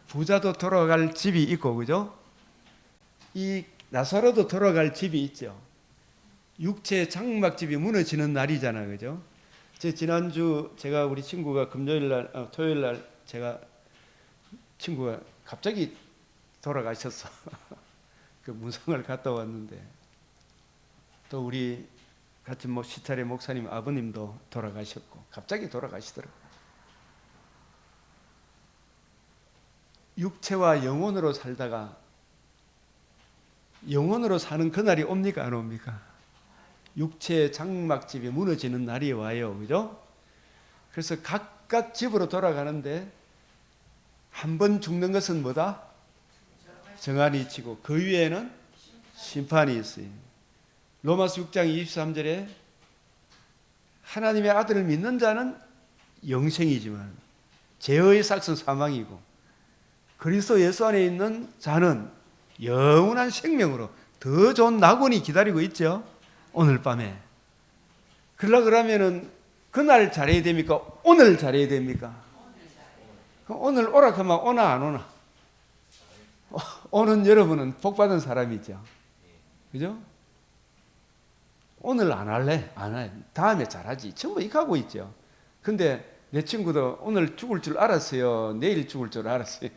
부자도 돌아갈 집이 있고, 그죠? 이 나사로도 돌아갈 집이 있죠. 육체의 장막집이 무너지는 날이잖아요, 그죠? 지난주 제가 우리 친구가 토요일 날 제가 친구가 갑자기 돌아가셨어. 그 문상을 갔다 왔는데, 또 우리 같이 시찰의 목사님 아버님도 돌아가셨고 갑자기 돌아가시더라고요. 육체와 영혼으로 살다가 영혼으로 사는 그날이 옵니까, 안 옵니까? 육체의 장막집이 무너지는 날이 와요, 그죠? 그래서 각각 집으로 돌아가는데 한 번 죽는 것은 뭐다? 정한이 치고 그 위에는 심판이 있어요. 로마서 6장 23절에 하나님의 아들을 믿는 자는 영생이지만 죄의 삭은 사망이고 그리스도 예수 안에 있는 자는 영원한 생명으로 더 좋은 낙원이 기다리고 있죠. 오늘 밤에. 그러면은 그날 잘해야 됩니까? 오늘 잘해야 됩니까? 오늘 오라 하면 오나 안 오나? 오는 여러분은 복받은 사람이죠. 그죠? 오늘 안 할래? 안 해. 다음에 잘하지. 전부 이렇게 하고 있죠. 근데 내 친구도 오늘 죽을 줄 알았어요? 내일 죽을 줄 알았어요?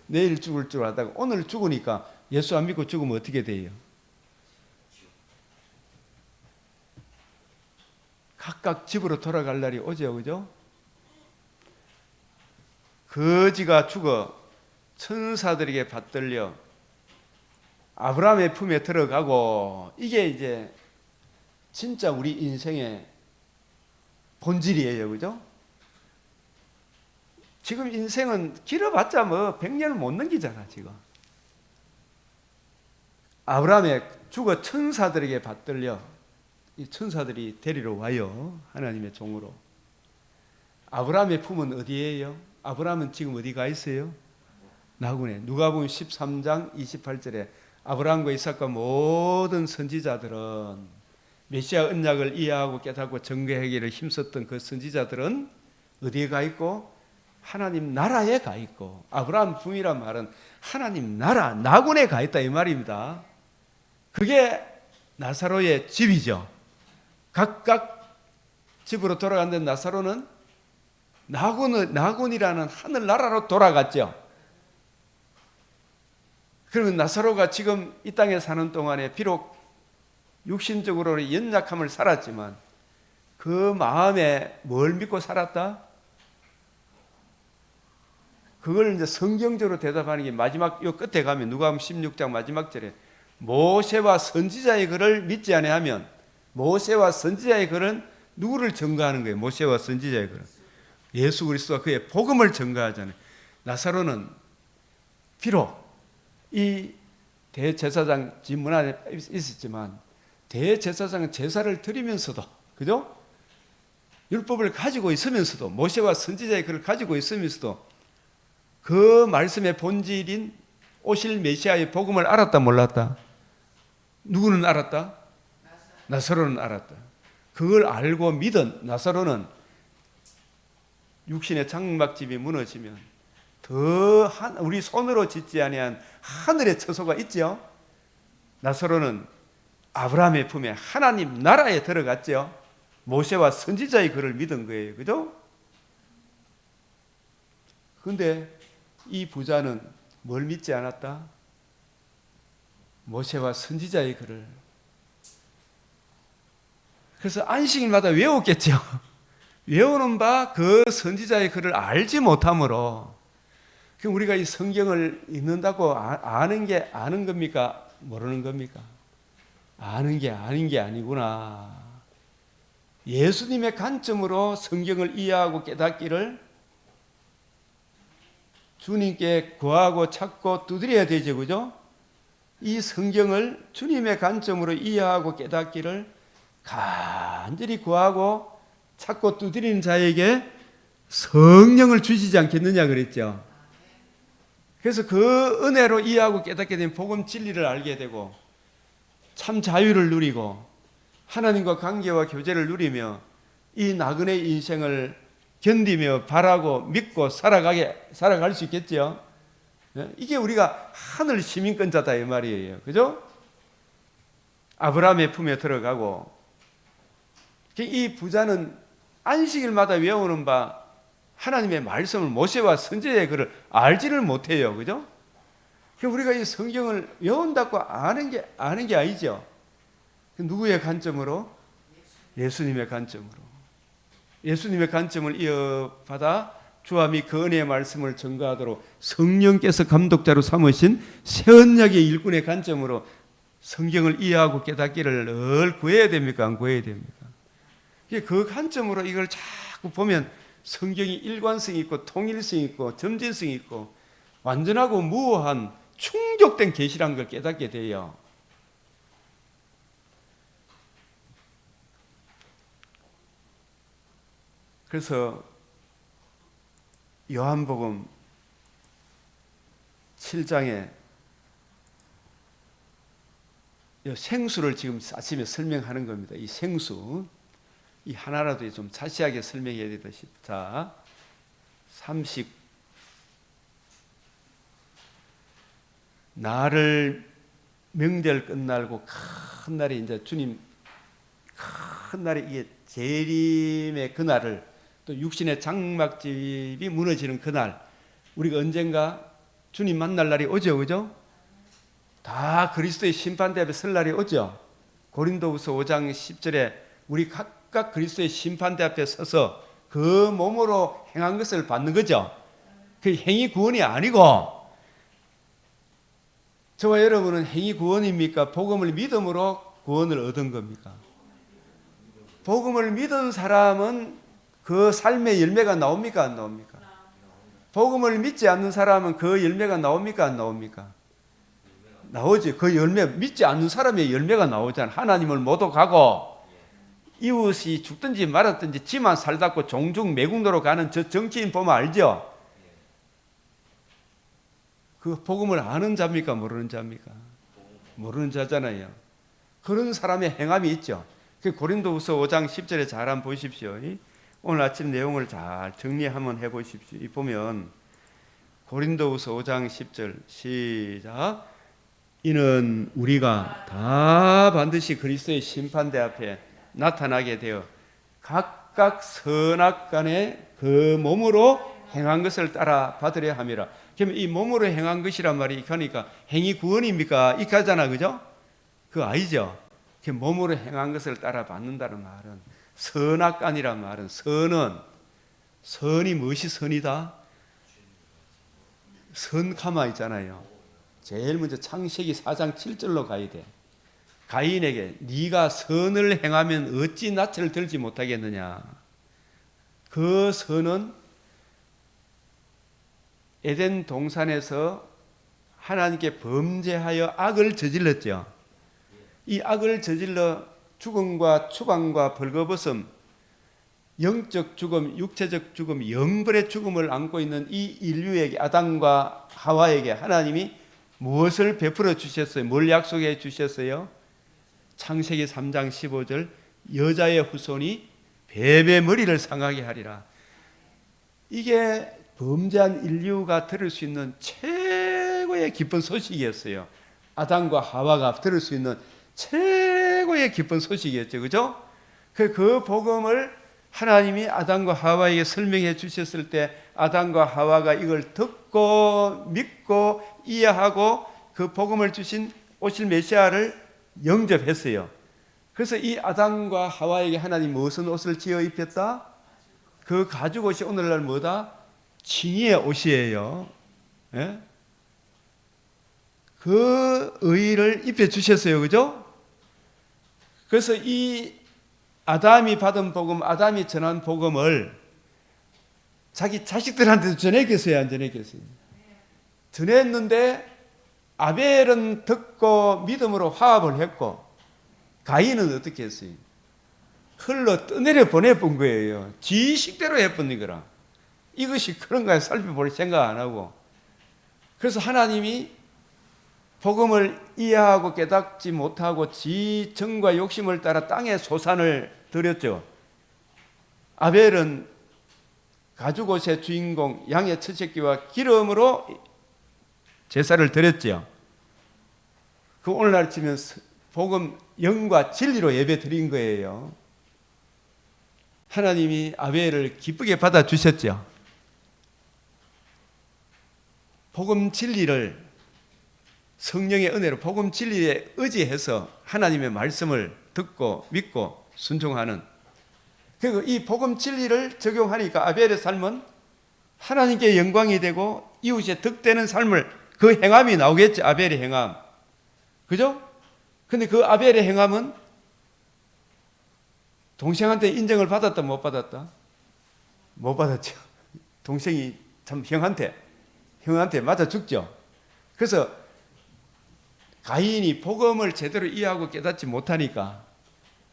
내일 죽을 줄 알다가 오늘 죽으니까 예수 안 믿고 죽으면 어떻게 돼요? 각각 집으로 돌아갈 날이 오죠, 그죠? 거지가 죽어 천사들에게 받들려 아브라함의 품에 들어가고 이게 이제 진짜 우리 인생의 본질이에요, 그죠? 지금 인생은 길어봤자 뭐 100년을 못 넘기잖아 지금. 아브라함의 죽어 천사들에게 받들려 이 천사들이 데리러 와요. 하나님의 종으로. 아브라함의 품은 어디예요? 아브라함은 지금 어디 가 있어요? 나군에. 누가복음 13장 28절에 아브라함과 이삭과 모든 선지자들은, 메시아 언약을 이해하고 깨닫고 전개하기를 힘썼던 그 선지자들은 어디에 가 있고? 하나님 나라에 가 있고, 아브라함 품이란 말은 하나님 나라, 나군에 가 있다 이 말입니다. 그게 나사로의 집이죠. 각각 집으로 돌아갔는데 나사로는 나군이라는 하늘나라로 돌아갔죠. 그러면 나사로가 지금 이 땅에 사는 동안에 비록 육신적으로 연약함을 살았지만 그 마음에 뭘 믿고 살았다? 그걸 이제 성경적으로 대답하는 게 마지막 요 끝에 가면 누가복음 16장 마지막 절에 모세와 선지자의 글을 믿지 아니하면, 모세와 선지자의 글은 누구를 증거하는 거예요? 모세와 선지자의 글은 예수 그리스도와 그의 복음을 증거하잖아요. 나사로는 비록 이 대제사장 집문 안에 있었지만 대제사장은 제사를 드리면서도, 그죠? 율법을 가지고 있으면서도, 모세와 선지자의 글을 가지고 있으면서도 그 말씀의 본질인 오실 메시아의 복음을 알았다 몰랐다? 누구는 알았다? 나사로는 알았다. 그걸 알고 믿은 나사로는 육신의 장막집이 무너지면 더 우리 손으로 짓지 아니한 하늘의 처소가 있죠. 나사로는 아브라함의 품에 하나님 나라에 들어갔죠. 모세와 선지자의 글을 믿은 거예요. 그죠? 그런데 이 부자는 뭘 믿지 않았다? 모세와 선지자의 글을. 그래서 안식일마다 외웠겠죠. 외우는 바 그 선지자의 글을 알지 못하므로, 우리가 이 성경을 읽는다고 아는 게 아는 겁니까? 모르는 겁니까? 아는 게 아닌 게 아니구나. 예수님의 관점으로 성경을 이해하고 깨닫기를 주님께 구하고 찾고 두드려야 되죠. 그죠? 이 성경을 주님의 관점으로 이해하고 깨닫기를 간절히 구하고 찾고 두드리는 자에게 성령을 주시지 않겠느냐 그랬죠. 그래서 그 은혜로 이해하고 깨닫게 된 복음 진리를 알게 되고 참 자유를 누리고 하나님과 관계와 교제를 누리며 이 나그네 인생을 견디며 바라고 믿고 살아갈 수 있겠죠. 이게 우리가 하늘 시민권자다 이 말이에요. 그죠? 아브라함의 품에 들어가고, 이 부자는 안식일마다 외우는 바 하나님의 말씀을, 모세와 선지자의 글을 알지를 못해요. 그죠? 우리가 이 성경을 외운다고 아는 게 아니죠. 누구의 관점으로? 예수님의 관점으로. 예수님의 관점을 이어받아 주와 및 그 은혜의 말씀을 전가하도록 성령께서 감독자로 삼으신 새 언약의 일꾼의 관점으로 성경을 이해하고 깨닫기를 늘 구해야 됩니까? 안 구해야 됩니까? 그 관점으로 이걸 자꾸 보면 성경이 일관성이 있고 통일성이 있고 점진성이 있고 완전하고 무오한 충족된 계시라는 걸 깨닫게 돼요. 그래서 요한복음 7장에 생수를 지금 아침에 설명하는 겁니다. 이 생수, 이 하나라도 좀 자세하게 설명해야 되다 싶다. 30 나를 명절 끝날고 큰 날이 이제 주님 큰 날이 이게 재림의 그날을, 또 육신의 장막집이 무너지는 그날, 우리가 언젠가 주님 만날 날이 오죠. 그죠? 다 그리스도의 심판대 앞에 설 날이 오죠. 고린도후서 5장 10절에 우리 각각 그리스도의 심판대 앞에 서서 그 몸으로 행한 것을 받는 거죠. 그 행위 구원이 아니고, 저와 여러분은 행위 구원입니까? 복음을 믿음으로 구원을 얻은 겁니까? 복음을 믿은 사람은 그 삶의 열매가 나옵니까? 안 나옵니까? 복음을 믿지 않는 사람은 그 열매가 나옵니까? 안 나옵니까? 나오지. 그 열매, 믿지 않는 사람의 열매가 나오잖아. 하나님을 모독하고 이웃이 죽든지 말았든지 지만 살다고 종중 매국노로 가는 저 정치인 보면 알죠? 그 복음을 아는 자입니까? 모르는 자입니까? 모르는 자잖아요. 그런 사람의 행함이 있죠. 그 고린도후서 5장 10절에 잘 한번 보십시오. 오늘 아침 내용을 잘 정리 한번 해보십시오. 이 보면 고린도후서 5장 10절 시작. 이는 우리가 다 반드시 그리스도의 심판대 앞에 나타나게 되어 각각 선악간에 그 몸으로 행한 것을 따라 받으려 함이라. 그러면 이 몸으로 행한 것이란 말이 그러니까 행위 구원입니까? 이렇게 하잖아, 그죠? 그거 아니죠. 몸으로 행한 것을 따라 받는다는 말은 선악간이란 말은 선이 무엇이 선이다? 선카마 있잖아요. 제일 먼저 창세기 4장 7절로 가야 돼. 가인에게 네가 선을 행하면 어찌 낯을 들지 못하겠느냐. 그 선은 에덴 동산에서 하나님께 범죄하여 악을 저질렀죠. 이 악을 저질러 죽음과 추방과 벌거벗음, 영적 죽음, 육체적 죽음, 영벌의 죽음을 안고 있는 이 인류에게, 아담과 하와에게 하나님이 무엇을 베풀어 주셨어요? 뭘 약속해 주셨어요? 창세기 3장 15절 여자의 후손이 뱀의 머리를 상하게 하리라. 이게 범죄한 인류가 들을 수 있는 최고의 기쁜 소식이었어요. 아담과 하와가 들을 수 있는 최고의 기쁜 소식이었죠. 그죠? 그 복음을 하나님이 아담과 하와에게 설명해 주셨을 때 아담과 하와가 이걸 듣고 믿고 이해하고 그 복음을 주신 오실 메시아를 영접했어요. 그래서 이 아담과 하와에게 하나님 무슨 옷을 지어 입혔다? 그 가죽 옷이 오늘날 뭐다? 칭의의 옷이에요. 예? 그 의의를 입혀주셨어요. 그죠? 그래서 이 아담이 받은 복음, 아담이 전한 복음을 자기 자식들한테도 전했겠어요? 안 전했겠어요? 전했는데 아벨은 듣고 믿음으로 화합을 했고 가인은 어떻게 했어요? 흘러 떠내려 보내본 거예요. 지 식대로 해본 거라. 이것이 그런가 살펴볼 생각 안 하고. 그래서 하나님이 복음을 이해하고 깨닫지 못하고 지 정과 욕심을 따라 땅에 소산을 드렸죠. 아벨은 가죽옷의 주인공 양의 첫 새끼와 기름으로 제사를 드렸죠. 그 오늘날 치면 복음 영과 진리로 예배 드린 거예요. 하나님이 아벨을 기쁘게 받아주셨죠. 복음 진리를 성령의 은혜로 복음 진리에 의지해서 하나님의 말씀을 듣고 믿고 순종하는, 그리고 이 복음 진리를 적용하니까 아벨의 삶은 하나님께 영광이 되고 이웃에 득되는 삶을, 그 행함이 나오겠죠. 아벨의 행함. 그죠? 근데 그 아벨의 행함은 동생한테 인정을 받았다 못 받았다? 못 받았죠. 동생이 참 형한테 맞아 죽죠. 그래서 가인이 복음을 제대로 이해하고 깨닫지 못하니까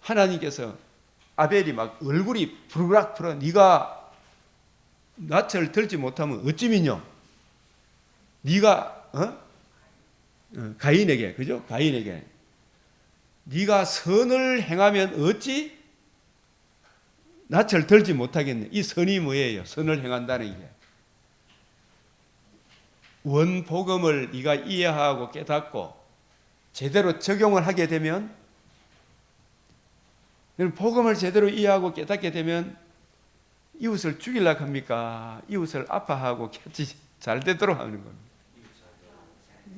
하나님께서 아벨이 막 얼굴이 부르락 풀어, 네가 낯을 들지 못하면 어찌 믿냐? 네가 가인에게, 그죠? 가인에게 네가 선을 행하면 어찌 낯을 들지 못하겠네. 이 선이 뭐예요? 선을 행한다는 게 원복음을 네가 이해하고 깨닫고 제대로 적용을 하게 되면, 복음을 제대로 이해하고 깨닫게 되면 이웃을 죽이려고 합니까? 이웃을 아파하고 catch 잘 되도록 하는 겁니다.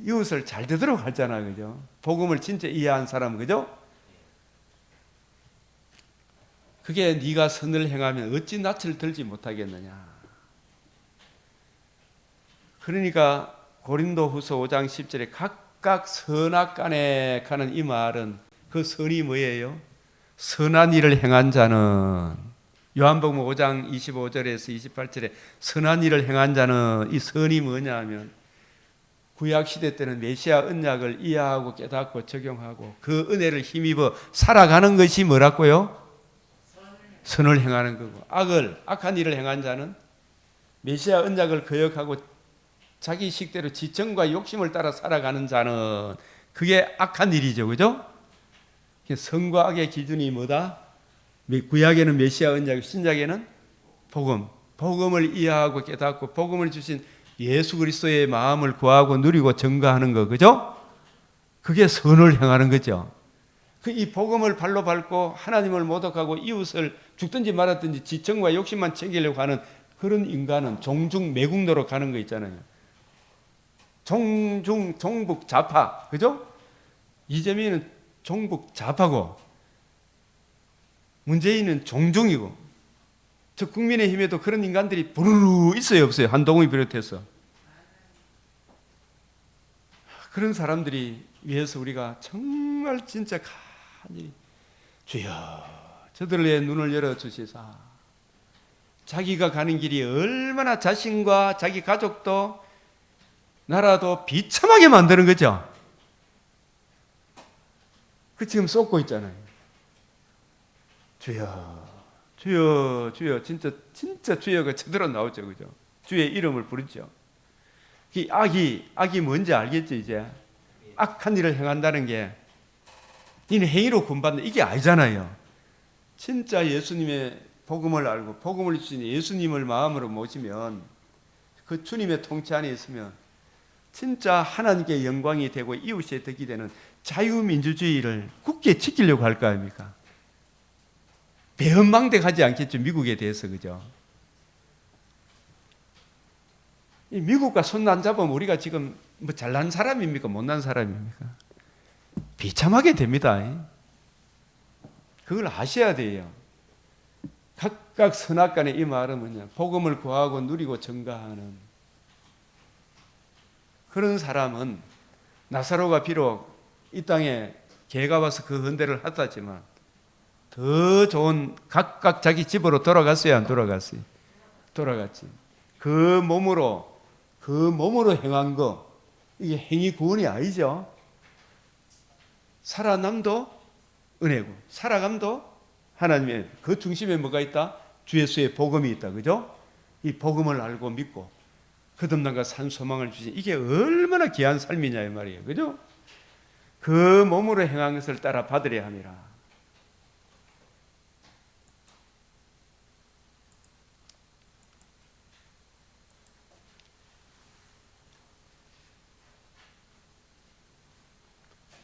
이웃을 잘 되도록 하잖아, 그죠? 복음을 진짜 이해한 사람, 그죠? 그게 네가 선을 행하면 어찌 낯을 들지 못하겠느냐. 그러니까 고린도후서 5장 10절에 각각 선악간에 가는 이 말은 그 선이 뭐예요? 선한 일을 행한 자는 요한복음 5장 25절에서 28절에 선한 일을 행한 자는, 이 선이 뭐냐 하면 구약 시대 때는 메시아 언약을 이해하고 깨닫고 적용하고 그 은혜를 힘입어 살아가는 것이 뭐라고요? 선을 행하는 거고, 악한 일을 행한 자는 메시아 언약을 거역하고 자기 식대로 지청과 욕심을 따라 살아가는 자는, 그게 악한 일이죠. 그죠? 선과 악의 기준이 뭐다? 구약에는 메시아 언약, 신약에는 복음. 복음을 이해하고 깨닫고 복음을 주신 예수 그리스도의 마음을 구하고 누리고 증거하는 거. 그죠? 그게 선을 행하는 거죠. 이 복음을 발로 밟고 하나님을 모독하고 이웃을 죽든지 말았든지 지청과 욕심만 챙기려고 하는 그런 인간은 종중 매국노로 가는 거 있잖아요. 종북 좌파. 그죠? 이재명은 종북 좌파고 문재인은 종중이고, 저 국민의힘에도 그런 인간들이 부르르 있어요, 없어요? 한동훈이 비롯해서. 그런 사람들이 위해서 우리가 정말 진짜 간절히 주여 저들의 눈을 열어주시사, 자기가 가는 길이 얼마나 자신과 자기 가족도 나라도 비참하게 만드는 거죠. 그 지금 쏟고 있잖아요. 주여, 주여, 주여, 진짜 주여가 제대로 나오죠, 그죠? 주의 이름을 부르죠. 이 악이 뭔지 알겠죠, 이제? 악한 일을 행한다는 게, 니는 행위로 구원받는 이게 아니잖아요. 진짜 예수님의 복음을 알고 복음을 주신 예수님을 마음으로 모시면, 그 주님의 통치 안에 있으면 진짜 하나님께 영광이 되고 이웃의 덕이 되는 자유민주주의를 굳게 지키려고 할 거 아닙니까? 배은망덕하지 않겠죠, 미국에 대해서. 그죠? 이 미국과 손 안 잡으면 우리가 지금 뭐 잘난 사람입니까? 못난 사람입니까? 비참하게 됩니다. 그걸 아셔야 돼요. 각각 선악간에 이 말은 뭐냐? 복음을 구하고 누리고 증가하는 그런 사람은, 나사로가 비록 이 땅에 개가 와서 그 헌대를 하다지만 더 좋은 각각 자기 집으로 돌아갔어요, 안 돌아갔어요? 돌아갔지. 그 몸으로 행한 거, 이게 행위 구원이 아니죠. 살아남도 은혜고, 살아감도 하나님의, 그 중심에 뭐가 있다? 주 예수의 복음이 있다. 그죠? 이 복음을 알고 믿고 거듭남과 산 소망을 주신, 이게 얼마나 귀한 삶이냐 이 말이에요. 그죠? 그 몸으로 행한 것을 따라 받으려 함이라.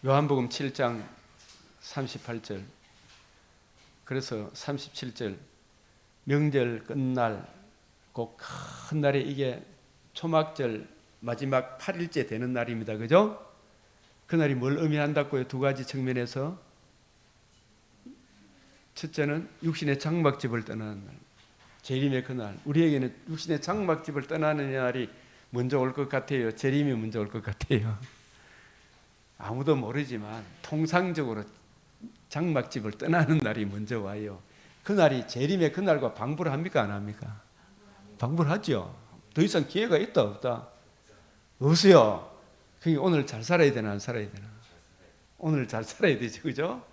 요한복음 7장 38절, 그래서 37절, 명절 끝날 그 큰 날에, 이게 초막절 마지막 8일째 되는 날입니다. 그죠? 그날이 뭘 의미한다고요? 두 가지 측면에서. 첫째는 육신의 장막집을 떠나는 날, 재림의 그날. 우리에게는 육신의 장막집을 떠나는 날이 먼저 올 것 같아요? 재림이 먼저 올 것 같아요? 아무도 모르지만 통상적으로 장막집을 떠나는 날이 먼저 와요. 그날이 재림의 그날과 방불합니까, 안 합니까? 방불하죠. 더 이상 기회가 있다 없다? 없어요. 그게 오늘 잘 살아야 되나 안 살아야 되나? 오늘 잘 살아야 되죠, 그죠?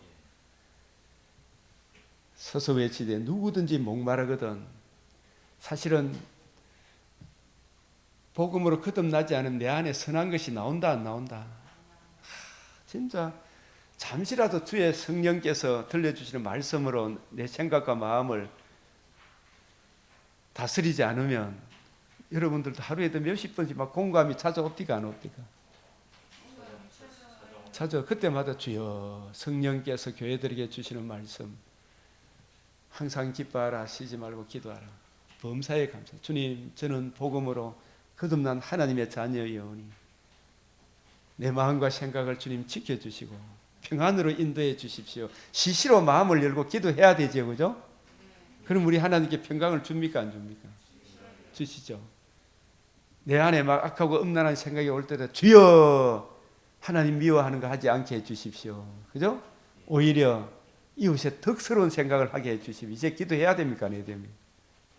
서서 외치되 누구든지 목마르거든. 사실은 복음으로 거듭나지 않으면 내 안에 선한 것이 나온다 안 나온다? 진짜 잠시라도 주의 성령께서 들려주시는 말씀으로 내 생각과 마음을 다스리지 않으면, 여러분들도 하루에도 몇십 번씩 막 공감이 찾아옵니까 안 옵니까? 찾아. 그때마다 주여, 성령께서 교회들에게 주시는 말씀 항상 기뻐하라, 쉬지 말고 기도하라, 범사에 감사. 주님, 저는 복음으로 거듭난 하나님의 자녀이오니 내 마음과 생각을 주님 지켜주시고 평안으로 인도해 주십시오. 시시로 마음을 열고 기도해야 되죠, 그죠? 그럼 우리 하나님께 평강을 줍니까 안 줍니까? 주시죠. 내 안에 막 악하고 음란한 생각이 올 때도 주여, 하나님 미워하는 거 하지 않게 해주십시오. 그죠? 오히려 이웃의 덕스러운 생각을 하게 해주시면 이제 기도해야 됩니까? 안 해야 됩니까?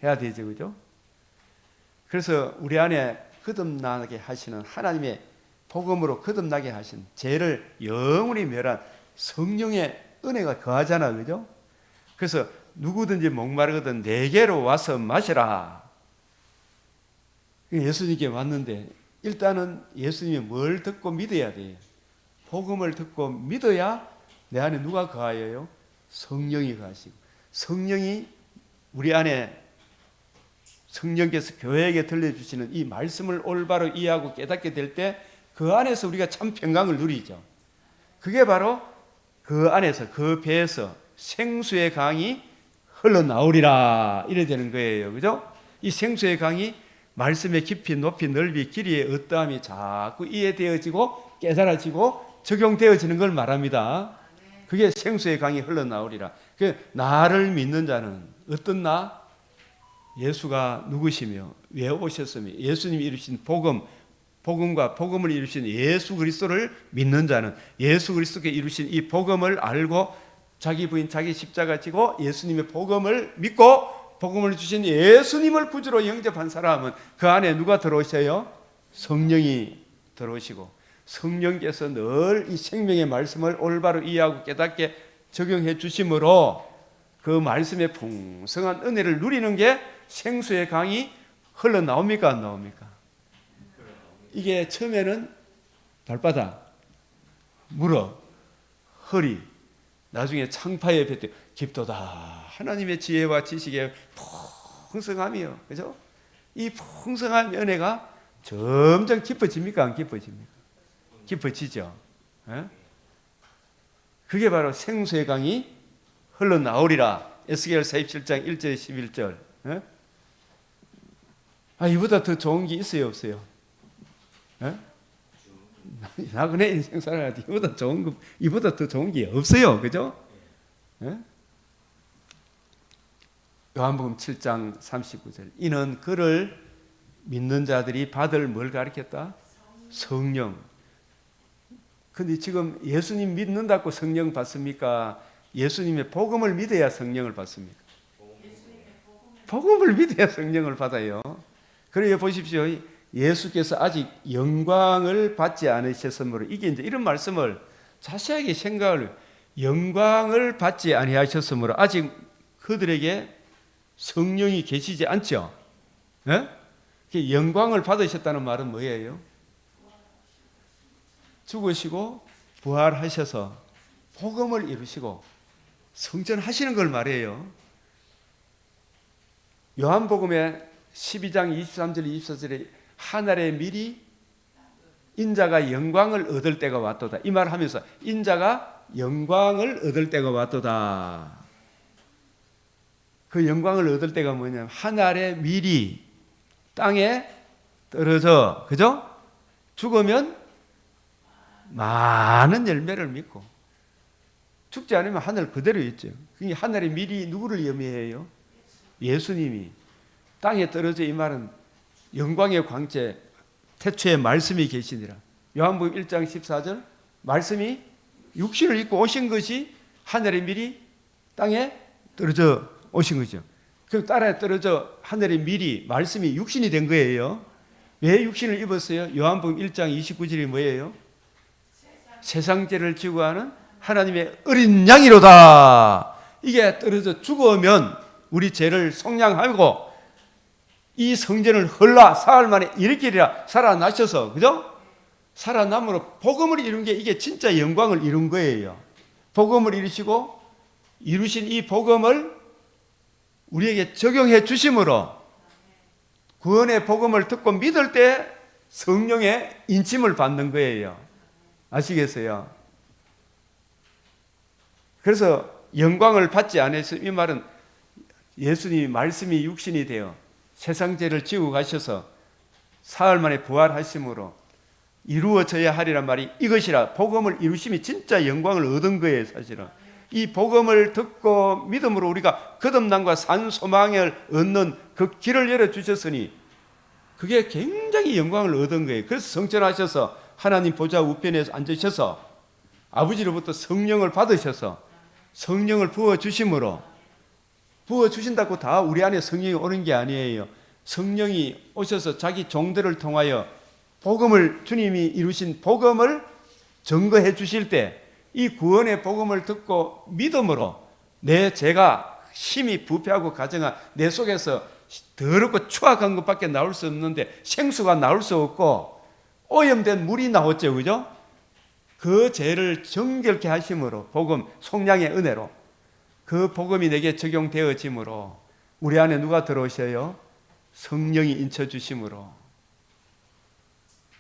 해야 되죠, 그죠? 그래서 우리 안에 거듭나게 하시는 하나님의 복음으로 거듭나게 하신 죄를 영원히 멸한 성령의 은혜가 거하잖아, 그죠? 그래서 누구든지 목마르거든 내게로 와서 마시라. 예수님께 왔는데 일단은 예수님이 뭘 듣고 믿어야 돼요? 복음을 듣고 믿어야 내 안에 누가 거하여요? 성령이 거하시고, 성령이 우리 안에 성령께서 교회에게 들려주시는 이 말씀을 올바로 이해하고 깨닫게 될 때 그 안에서 우리가 참 평강을 누리죠. 그게 바로 그 안에서, 그 배에서 생수의 강이 흘러나오리라 이래 되는 거예요. 그죠? 이 생수의 강이 말씀의 깊이, 높이, 넓이, 길이의 어떠함이 자꾸 이해되어지고 깨달아지고 적용되어지는 걸 말합니다. 그게 생수의 강이 흘러나오리라. 그 나를 믿는 자는 어떤 나? 예수가 누구시며 왜 오셨으며 예수님이 이루신 복음과 복음을 이루신 예수 그리스도를 믿는 자는 예수 그리스도께 이루신 이 복음을 알고 자기 부인 자기 십자가 지고 예수님의 복음을 믿고 복음을 주신 예수님을 구주로 영접한 사람은 그 안에 누가 들어오셔요? 성령이 들어오시고 성령께서 늘 이 생명의 말씀을 올바로 이해하고 깨닫게 적용해 주심으로 그 말씀의 풍성한 은혜를 누리는 게 생수의 강이 흘러나옵니까? 안 나옵니까? 이게 처음에는 발바닥, 무릎, 허리, 나중에 창파에 뱉대 깊도다. 하나님의 지혜와 지식의 풍성함이요. 그죠? 이 풍성한 은혜가 점점 깊어집니까? 안 깊어집니까? 깊어지죠. 예? 그게 바로 생수의 강이 흘러나오리라. 에스겔 47장 1절 11절. 예? 이보다 더 좋은 게 있어요, 없어요? 예? 나그네 인생 살아야 이보다 더 좋은 게 없어요, 그죠? 예? 요한복음 7장 39절. 이는 그를 믿는 자들이 받을 뭘 가르쳤다? 성령. 근데 지금 예수님 믿는다고 성령 받습니까? 예수님의 복음을 믿어야 성령을 받습니까? 복음을 믿어야 성령을 받아요. 그래요, 보십시오. 예수께서 아직 영광을 받지 않으셨으므로 이게 이제 이런 말씀을 자세하게 생각을 영광을 받지 아니하셨으므로 아직 그들에게 성령이 계시지 않죠. 네? 영광을 받으셨다는 말은 뭐예요? 죽으시고 부활하셔서 복음을 이루시고 성전하시는 걸 말해요. 요한복음의 12장 23절 24절에 하늘의 미리 인자가 영광을 얻을 때가 왔도다. 이 말을 하면서 인자가 영광을 얻을 때가 왔도다. 그 영광을 얻을 때가 뭐냐면 하늘의 미리 땅에 떨어져, 그죠? 죽으면 많은 열매를 맺고 죽지 않으면 하늘 그대로 있죠. 그게 하늘의 미리 누구를 의미해요? 예수님이 땅에 떨어져. 이 말은 영광의 광채 태초에 말씀이 계시니라. 요한복음 1장 14절 말씀이 육신을 입고 오신 것이 하늘의 미리 땅에 떨어져 오신 거죠. 그 땅에 떨어져 하늘의 미리 말씀이 육신이 된 거예요. 왜 육신을 입었어요? 요한복음 1장 29절이 뭐예요? 세상 죄를 지고 하는 하나님의 어린 양이로다. 이게 떨어져 죽으면 우리 죄를 속량하고 이 성전을 헐라 사흘 만에 일으키리라. 살아나셔서, 그죠? 살아남으로 복음을 이룬 게 이게 진짜 영광을 이룬 거예요. 복음을 이루시고 이루신 이 복음을 우리에게 적용해 주심으로 구원의 복음을 듣고 믿을 때 성령의 인침을 받는 거예요. 아시겠어요? 그래서 영광을 받지 않아서 이 말은 예수님이 말씀이 육신이 되어 세상 죄를 지고 가셔서 사흘 만에 부활하심으로 이루어져야 하리란 말이 이것이라. 복음을 이루심이 진짜 영광을 얻은 거예요, 사실은. 이 복음을 듣고 믿음으로 우리가 거듭남과 산 소망을 얻는 그 길을 열어주셨으니 그게 굉장히 영광을 얻은 거예요. 그래서 성전하셔서 하나님 보좌 우편에 앉으셔서 아버지로부터 성령을 받으셔서 성령을 부어주심으로, 부어주신다고 다 우리 안에 성령이 오는 게 아니에요. 성령이 오셔서 자기 종들을 통하여 복음을, 주님이 이루신 복음을 증거해 주실 때 이 구원의 복음을 듣고 믿음으로 내 죄가 심히 부패하고 가정한 내 속에서 더럽고 추악한 것밖에 나올 수 없는데 생수가 나올 수 없고 오염된 물이 나왔죠. 그죠? 그 죄를 정결케 하심으로, 복음, 속량의 은혜로 그 복음이 내게 적용되어짐으로 우리 안에 누가 들어오셔요? 성령이 인쳐주심으로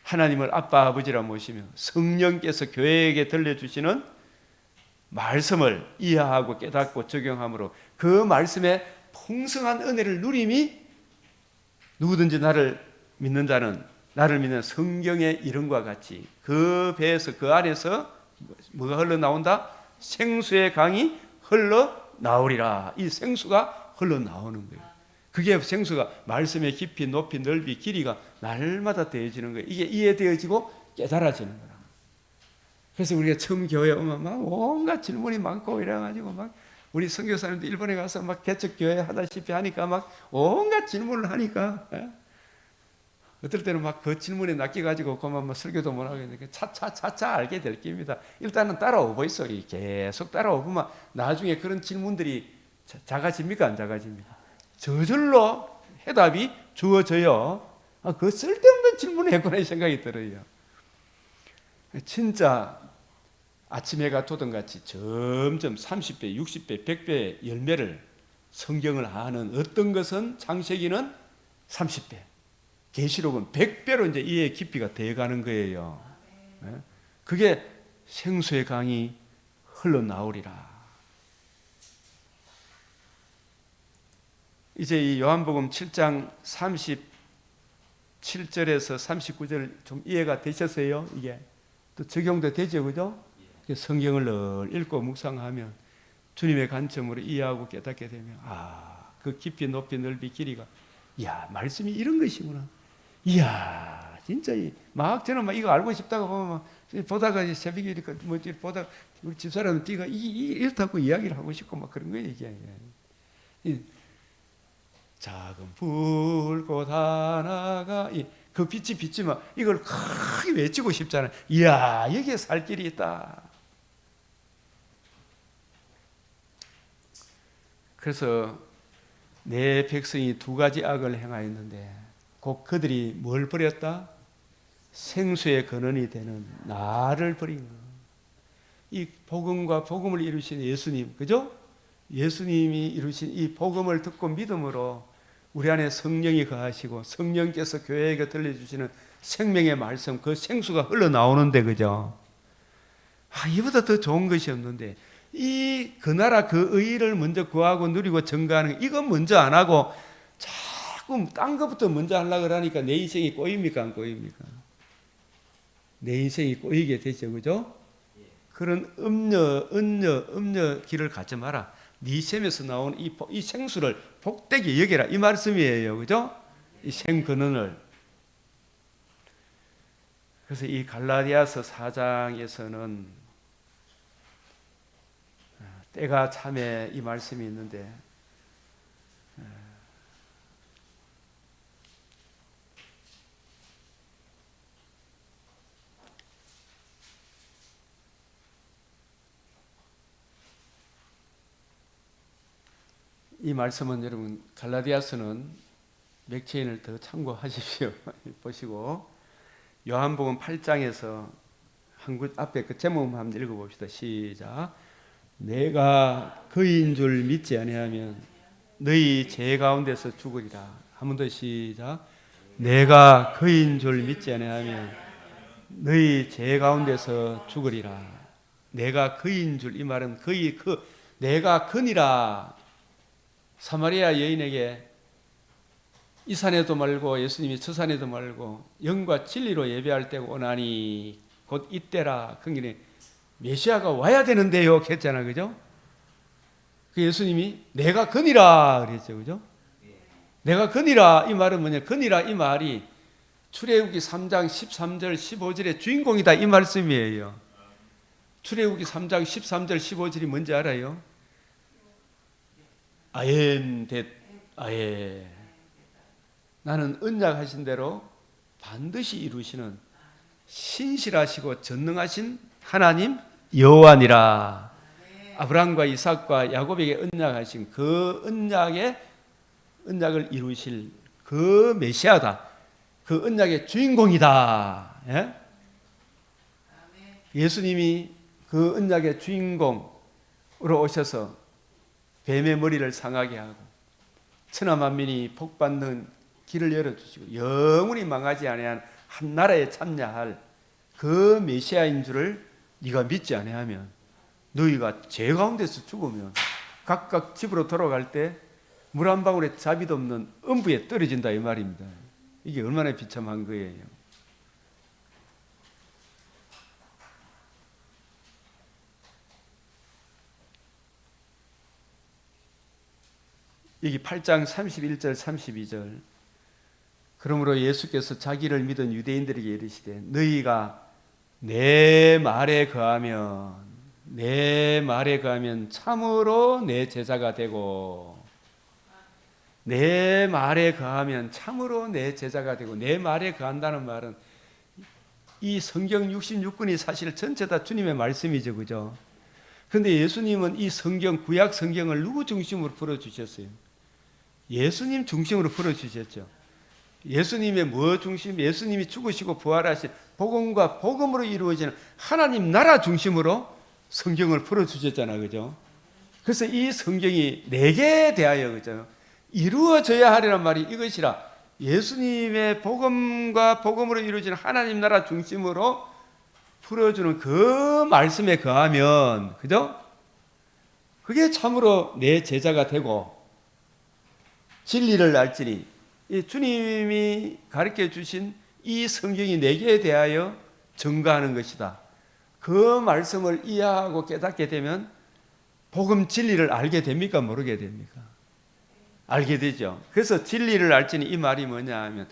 하나님을 아빠 아버지라 모시며 성령께서 교회에게 들려주시는 말씀을 이해하고 깨닫고 적용함으로 그 말씀의 풍성한 은혜를 누림이 누구든지 나를 믿는 자는, 나를 믿는 성경의 이름과 같이 그 배에서, 그 안에서 뭐가 흘러나온다? 생수의 강이 흘러나오리라. 이 생수가 흘러나오는 거예요. 그게 생수가 말씀의 깊이, 높이, 넓이, 길이가 날마다 되어지는 거예요. 이게 이해되어지고 깨달아지는 거라. 그래서 우리가 처음 교회에 오면 막 온갖 질문이 많고 이래가지고 막 우리 선교사님도 일본에 가서 막 개척교회 하다시피 하니까 막 온갖 질문을 하니까 어떨 때는 막 그 질문에 낚여가지고 그만 막 설교도 못 하겠는데 차차 알게 될 겁니다. 일단은 따라오고 있어. 계속 따라오고만 나중에 그런 질문들이 작아집니까? 안 작아집니까? 저절로 해답이 주어져요. 그 쓸데없는 질문을 했구나 이 생각이 들어요. 진짜 아침 해가 돋은같이 점점 30배, 60배, 100배의 열매를 성경을 아는, 어떤 것은 창세기는 30배, 계시록은 100배로 이제 이해의 깊이가 되어가는 거예요. 그게 생수의 강이 흘러나오리라. 이제 이 요한복음 7장 37절에서 39절 좀 이해가 되셨어요? 이게 또 적용도 되죠, 그죠? 성경을 늘 읽고 묵상하면 주님의 관점으로 이해하고 깨닫게 되면 그 깊이, 높이, 넓이, 길이가 이야, 말씀이 이런 것이구나. 이야, 진짜 막 저는 막 이거 알고 싶다고 보면 보다가 새벽에 이렇게 뭐 보다 우리 집사람 띠가 이렇다고 이야기를 하고 싶고 막 그런 거예요, 이게. 작은 불꽃 하나가 그 빛이 비치면 이걸 크게 외치고 싶잖아요. 이야, 여기에 살 길이 있다. 그래서 내 백성이 두 가지 악을 행하였는데 곧 그들이 뭘 버렸다? 생수의 근원이 되는 나를 버린 거. 이 복음과 복음을 이루신 예수님, 그죠? 예수님이 이루신 이 복음을 듣고 믿음으로 우리 안에 성령이 거하시고 성령께서 교회에게 들려주시는 생명의 말씀, 그 생수가 흘러나오는데, 그죠? 이보다 더 좋은 것이 없는데 그 나라 그 의를 먼저 구하고 누리고 증거하는 거, 이건 먼저 안 하고 자꾸 딴 것부터 먼저 하려고 그러니까 내 인생이 꼬입니까? 안 꼬입니까? 내 인생이 꼬이게 되죠, 그죠? 그런 음녀 길을 가지 마라. 네 셈에서 나온 이 생수를 복되게 여겨라, 이 말씀이에요, 그죠? 이 생근원을. 그래서 이 갈라디아서 4장에서는 때가 참에 이 말씀이 있는데 이 말씀은 여러분 갈라디아서는 맥체인을 더 참고하십시오. 보시고 요한복음 8장에서 한 앞에 그 제목 한번 읽어봅시다. 시작. 내가 그인 줄 믿지 아니하면 너희 죄 가운데서 죽으리라. 한 번 더 시작. 내가 그인 줄 믿지 아니하면 너희 죄 가운데서 죽으리라. 내가 그인 줄, 이 말은 거의 내가 그니라. 사마리아 여인에게 이 산에도 말고 예수님이 저 산에도 말고 영과 진리로 예배할 때가 오나니 곧 이때라. 그게 메시아가 와야 되는데요 했잖아, 그죠? 그 예수님이 내가 그니라 그랬죠, 그죠? 내가 그니라, 이 말은 뭐냐? 그니라, 이 말이 출애굽기 3장 13절 15절의 주인공이다, 이 말씀이에요. 출애굽기 3장 13절 15절이 뭔지 알아요? 아엠 댓 아예. 나는 언약하신 대로 반드시 이루시는 신실하시고 전능하신 하나님 여호와니라. 아브라함과 이삭과 야곱에게 언약하신 그 언약을 이루실 그 메시아다. 그 언약의 주인공이다. 예? 예수님이 그 언약의 주인공으로 오셔서 뱀의 머리를 상하게 하고 천하 만민이 복받는 길을 열어주시고 영원히 망하지 아니한 한 나라에 참여할 그 메시아인 줄을 네가 믿지 아니하면 너희가 죄 가운데서 죽으면 각각 집으로 돌아갈 때 물 한 방울에 자비도 없는 음부에 떨어진다 이 말입니다. 이게 얼마나 비참한 거예요. 여기 8장 31절 32절. 그러므로 예수께서 자기를 믿은 유대인들에게 이르시되 너희가 내 말에 거하면 참으로 내 제자가 되고, 내 말에 거하면 참으로 내 제자가 되고. 내 말에 거한다는 말은 이 성경 66권이 사실 전체 다 주님의 말씀이죠, 그죠? 그런데 예수님은 이 성경, 구약 성경을 누구 중심으로 풀어주셨어요? 예수님 중심으로 풀어주셨죠. 예수님의 뭐 중심? 예수님이 죽으시고 부활하신 복음과 복음으로 이루어지는 하나님 나라 중심으로 성경을 풀어주셨잖아요, 그죠? 그래서 이 성경이 내게 대하여, 그죠? 이루어져야 하리란 말이 이것이라. 예수님의 복음과 복음으로 이루어지는 하나님 나라 중심으로 풀어주는 그 말씀에 거하면, 그죠? 그게 참으로 내 제자가 되고 진리를 알지니. 이 주님이 가르쳐 주신 이 성경이 내게 대하여 증거하는 것이다. 그 말씀을 이해하고 깨닫게 되면 복음 진리를 알게 됩니까? 모르게 됩니까? 알게 되죠. 그래서 진리를 알지니 이 말이 뭐냐 하면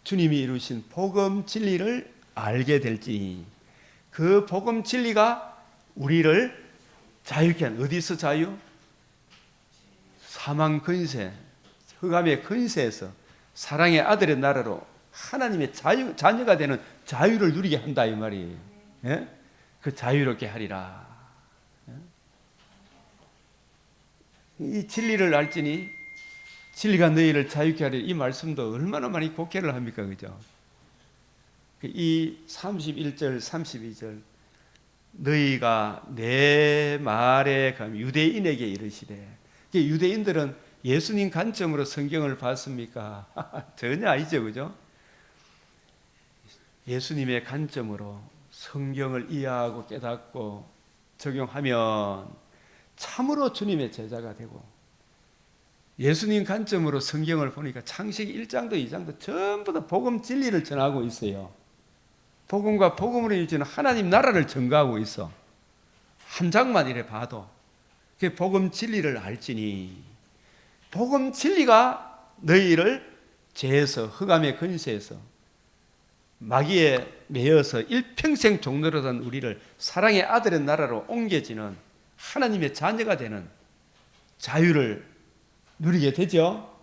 주님이 이루신 복음 진리를 알게 될지니, 그 복음 진리가 우리를 자유케 한, 어디서 자유? 사망 근세, 흑암의 근세에서 사랑의 아들의 나라로 하나님의 자녀가 되는 자유를 누리게 한다 이 말이에요. 예? 그 자유롭게 하리라. 이 진리를 알지니 진리가 너희를 자유케 하리라. 이 말씀도 얼마나 많이 곡해를 합니까, 그죠? 이 31절 32절 너희가 내 말에 가면 유대인에게 이르시되. 유대인들은 예수님 관점으로 성경을 봤습니까? 전혀 아니죠, 그죠? 예수님의 관점으로 성경을 이해하고 깨닫고 적용하면 참으로 주님의 제자가 되고, 예수님 관점으로 성경을 보니까 창세기 1장도 2장도 전부 다 복음 진리를 전하고 있어요. 복음과 복음으로 이루어지는 하나님 나라를 증거하고 있어. 한 장만 이래 봐도 그 복음 진리를 알지니, 복음 진리가 너희를 죄에서, 흑암의 근세에서, 마귀에 매여서 일평생 종노릇한 우리를 사랑의 아들의 나라로 옮겨지는 하나님의 자녀가 되는 자유를 누리게 되죠.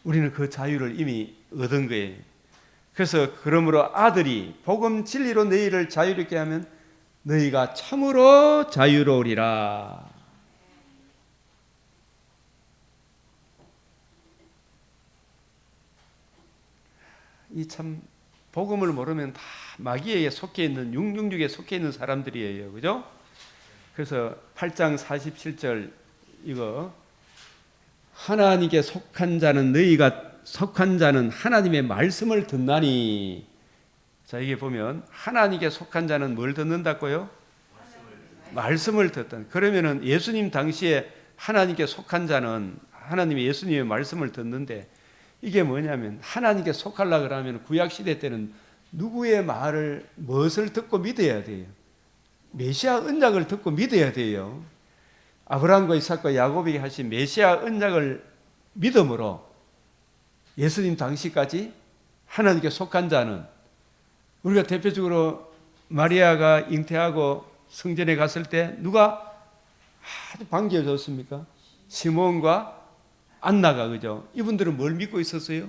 우리는 그 자유를 이미 얻은 거예요. 그래서 그러므로 아들이 복음 진리로 너희를 자유롭게 하면 너희가 참으로 자유로우리라. 이 참 복음을 모르면 다 마귀에게 속해 있는, 666에 속해 있는 사람들이에요, 그죠? 그래서 8장 47절 이거, 하나님께 속한 자는, 너희가 속한 자는 하나님의 말씀을 듣나니. 자, 이게 보면 하나님께 속한 자는 뭘 듣는다고요? 말씀을 듣다. 그러면은 예수님 당시에 하나님께 속한 자는 하나님의 예수님의 말씀을 듣는데, 이게 뭐냐면 하나님께 속하려고 그러면 구약 시대 때는 누구의 말을, 무엇을 듣고 믿어야 돼요? 메시아 언약을 듣고 믿어야 돼요. 아브라함과 이삭과 야곱에게 하신 메시아 언약을 믿음으로 예수님 당시까지 하나님께 속한 자는, 우리가 대표적으로 마리아가 잉태하고 성전에 갔을 때 누가 아주 반겨줬습니까? 시몬과 안나가, 그죠? 이분들은 뭘 믿고 있었어요?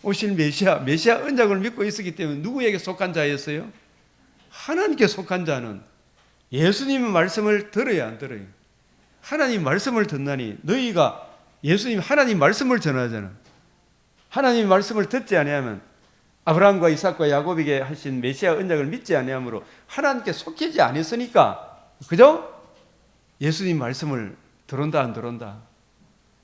오실 메시아 언약을 믿고 있었기 때문에 누구에게 속한 자였어요? 하나님께 속한 자는 예수님의 말씀을 들어야 안 들어요? 하나님 말씀을 듣나니 너희가 예수님 하나님 말씀을 전하잖아. 하나님 말씀을 듣지 아니하면 아브라함과 이삭과 야곱에게 하신 메시아 언약을 믿지 아니하므로 하나님께 속히지 않았으니까, 그죠? 예수님 말씀을 들은다 안 들은다.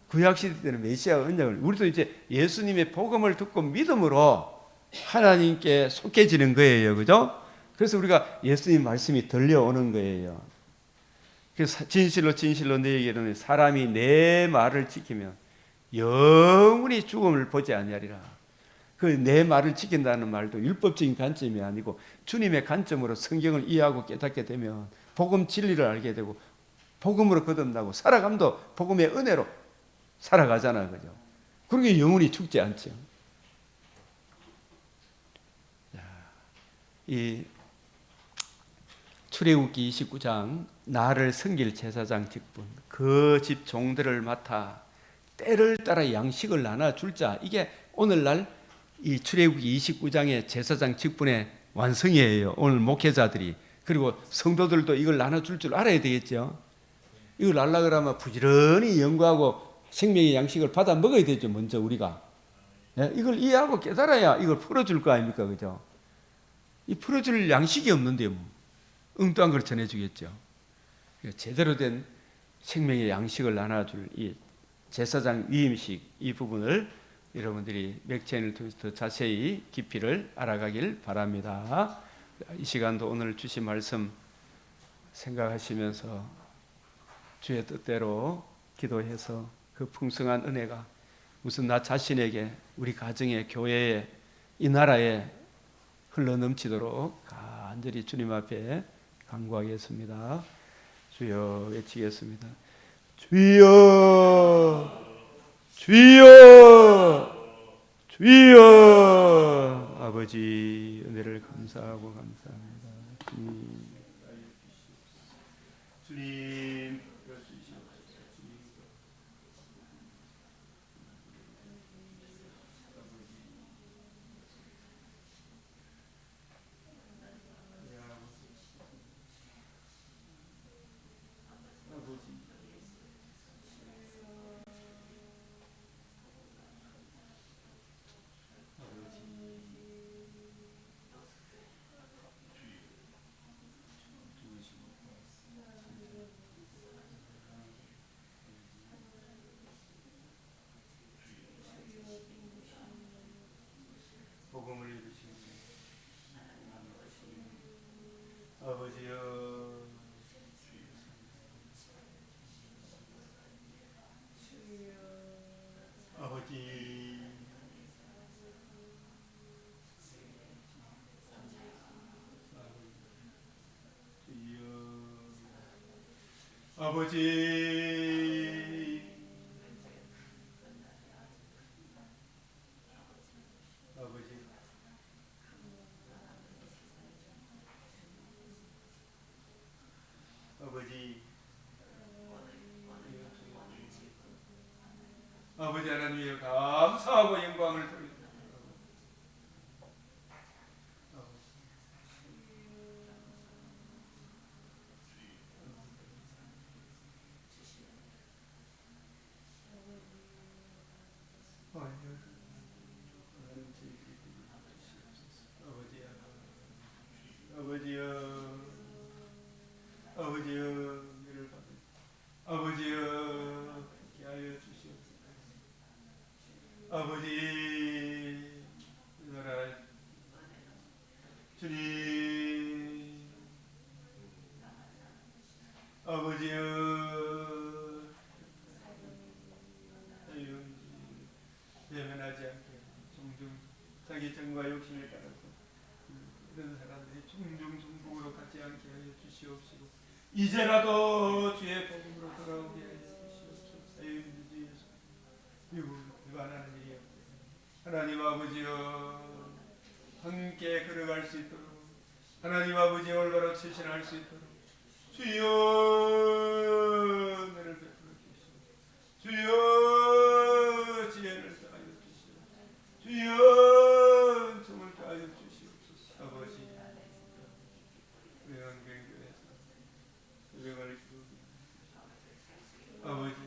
구약 시대 때는 메시아 언약을, 우리도 이제 예수님의 복음을 듣고 믿음으로 하나님께 속해지는 거예요, 그죠? 그래서 우리가 예수님 말씀이 들려오는 거예요. 그래서 진실로 진실로 너희에게 이르노니 사람이 내 말을 지키면 영원히 죽음을 보지 아니하리라. 그 내 말을 지킨다는 말도 율법적인 관점이 아니고 주님의 관점으로 성경을 이해하고 깨닫게 되면 복음 진리를 알게 되고 복음으로 거듭나고 살아감도 복음의 은혜로 살아가잖아요, 그죠? 그러게 영원히 죽지 않죠. 이 출애굽기 29장 나를 섬길 제사장 직분, 그 집 종들을 맡아 때를 따라 양식을 나눠줄 자, 이게 오늘날 이 출애굽기 29장의 제사장 직분의 완성이에요. 오늘 목회자들이, 그리고 성도들도 이걸 나눠줄 줄 알아야 되겠죠. 이걸 알라 그러면 부지런히 연구하고 생명의 양식을 받아 먹어야 되죠. 먼저 우리가 이걸 이해하고 깨달아야 이걸 풀어줄 거 아닙니까, 그죠? 이 풀어줄 양식이 없는데 뭐 엉뚱한 걸 전해주겠죠. 제대로 된 생명의 양식을 나눠줄 이 제사장 위임식, 이 부분을 여러분들이 맥체인을 통해서 더 자세히 깊이를 알아가길 바랍니다. 이 시간도 오늘 주신 말씀 생각하시면서 주의 뜻대로 기도해서 그 풍성한 은혜가 우선 나 자신에게, 우리 가정에, 교회에, 이 나라에 흘러넘치도록 간절히 주님 앞에 간구하겠습니다. 주여 외치겠습니다. 주여, 주여, 주여. 아버지 은혜를 감사하고 감사합니다. 주님, 복음을 이루시는 아버지여, 아버지, 아버지, 아버지, 아버지, 아버지 하나님의 감사하고 영광을 돌립니다. 아버지여, 아버지여, 은혜를 받으 아버지여, 함께 하여 주시옵소서. 아버지, 이 나라 주님, 아버지여, 대면하지 않게 종종 자기 정과 욕심에 따라서 이런 사람들이 종종 중복으로 갖지 않게 하여 주시옵시고, 이제라도 주의 복음으로 돌아오게 하여 주시옵소서. 주 예수 위반하는 일이 없게 하나님 아버지여, 함께 걸어갈 수 있도록 하나님 아버지 올바로 실천할 수 있도록 주여 은혜를 베풀어 주시오. 주여 지혜를 더하여 주시오. 주여 은총을 더하여 주시옵소서. 아버지 우리 한경교회에서 예배를 아버지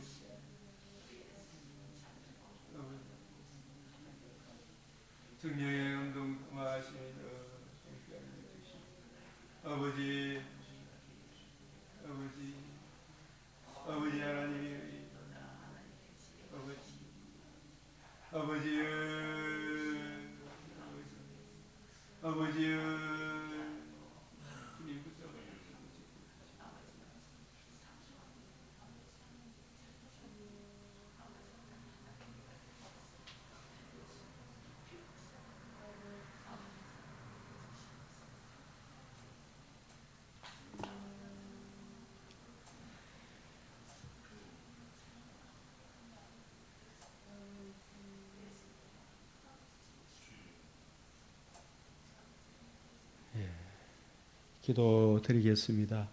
정령의 운동 통하시며 아버지 하나님의 아버지여 주님 붙잡아주시옵소서. 기도드리겠습니다.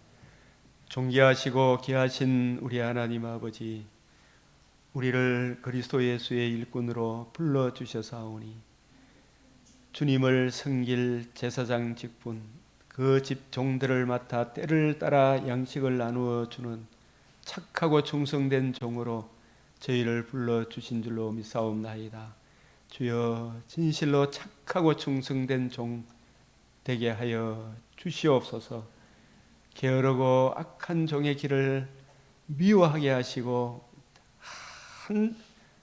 존귀하시고 귀하신 우리 하나님 아버지, 우리를 그리스도 예수의 일꾼으로 불러주셔사오니 주님을 섬길 제사장 직분, 그 집 종들을 맡아 때를 따라 양식을 나누어 주는 착하고 충성된 종으로 저희를 불러주신 줄로 믿사옵나이다. 주여 진실로 착하고 충성된 종 되게 하여 주시옵소서. 게으르고 악한 종의 길을 미워하게 하시고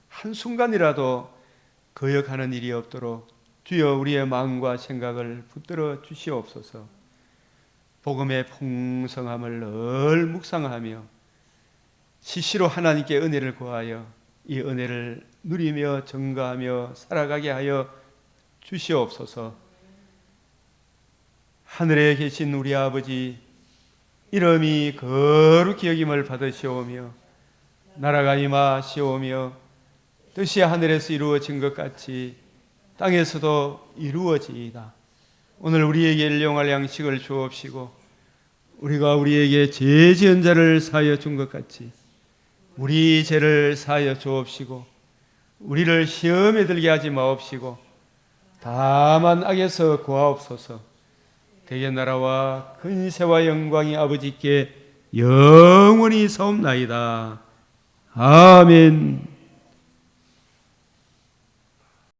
한순간이라도 거역하는 일이 없도록 주여 우리의 마음과 생각을 붙들어 주시옵소서. 복음의 풍성함을 늘 묵상하며 시시로 하나님께 은혜를 구하여 이 은혜를 누리며 증거하며 살아가게 하여 주시옵소서. 하늘에 계신 우리 아버지, 이름이 거룩히 여김을 받으시오며 나라가 임하시오며 뜻이 하늘에서 이루어진 것 같이 땅에서도 이루어지이다. 오늘 우리에게 일용할 양식을 주옵시고 우리가 우리에게 죄 지은 자를 사하여 준 것 같이 우리 죄를 사하여 주옵시고 우리를 시험에 들게 하지 마옵시고 다만 악에서 구하옵소서. 대개 나라와 근세와 영광이 아버지께 영원히 사옵나이다. 아멘.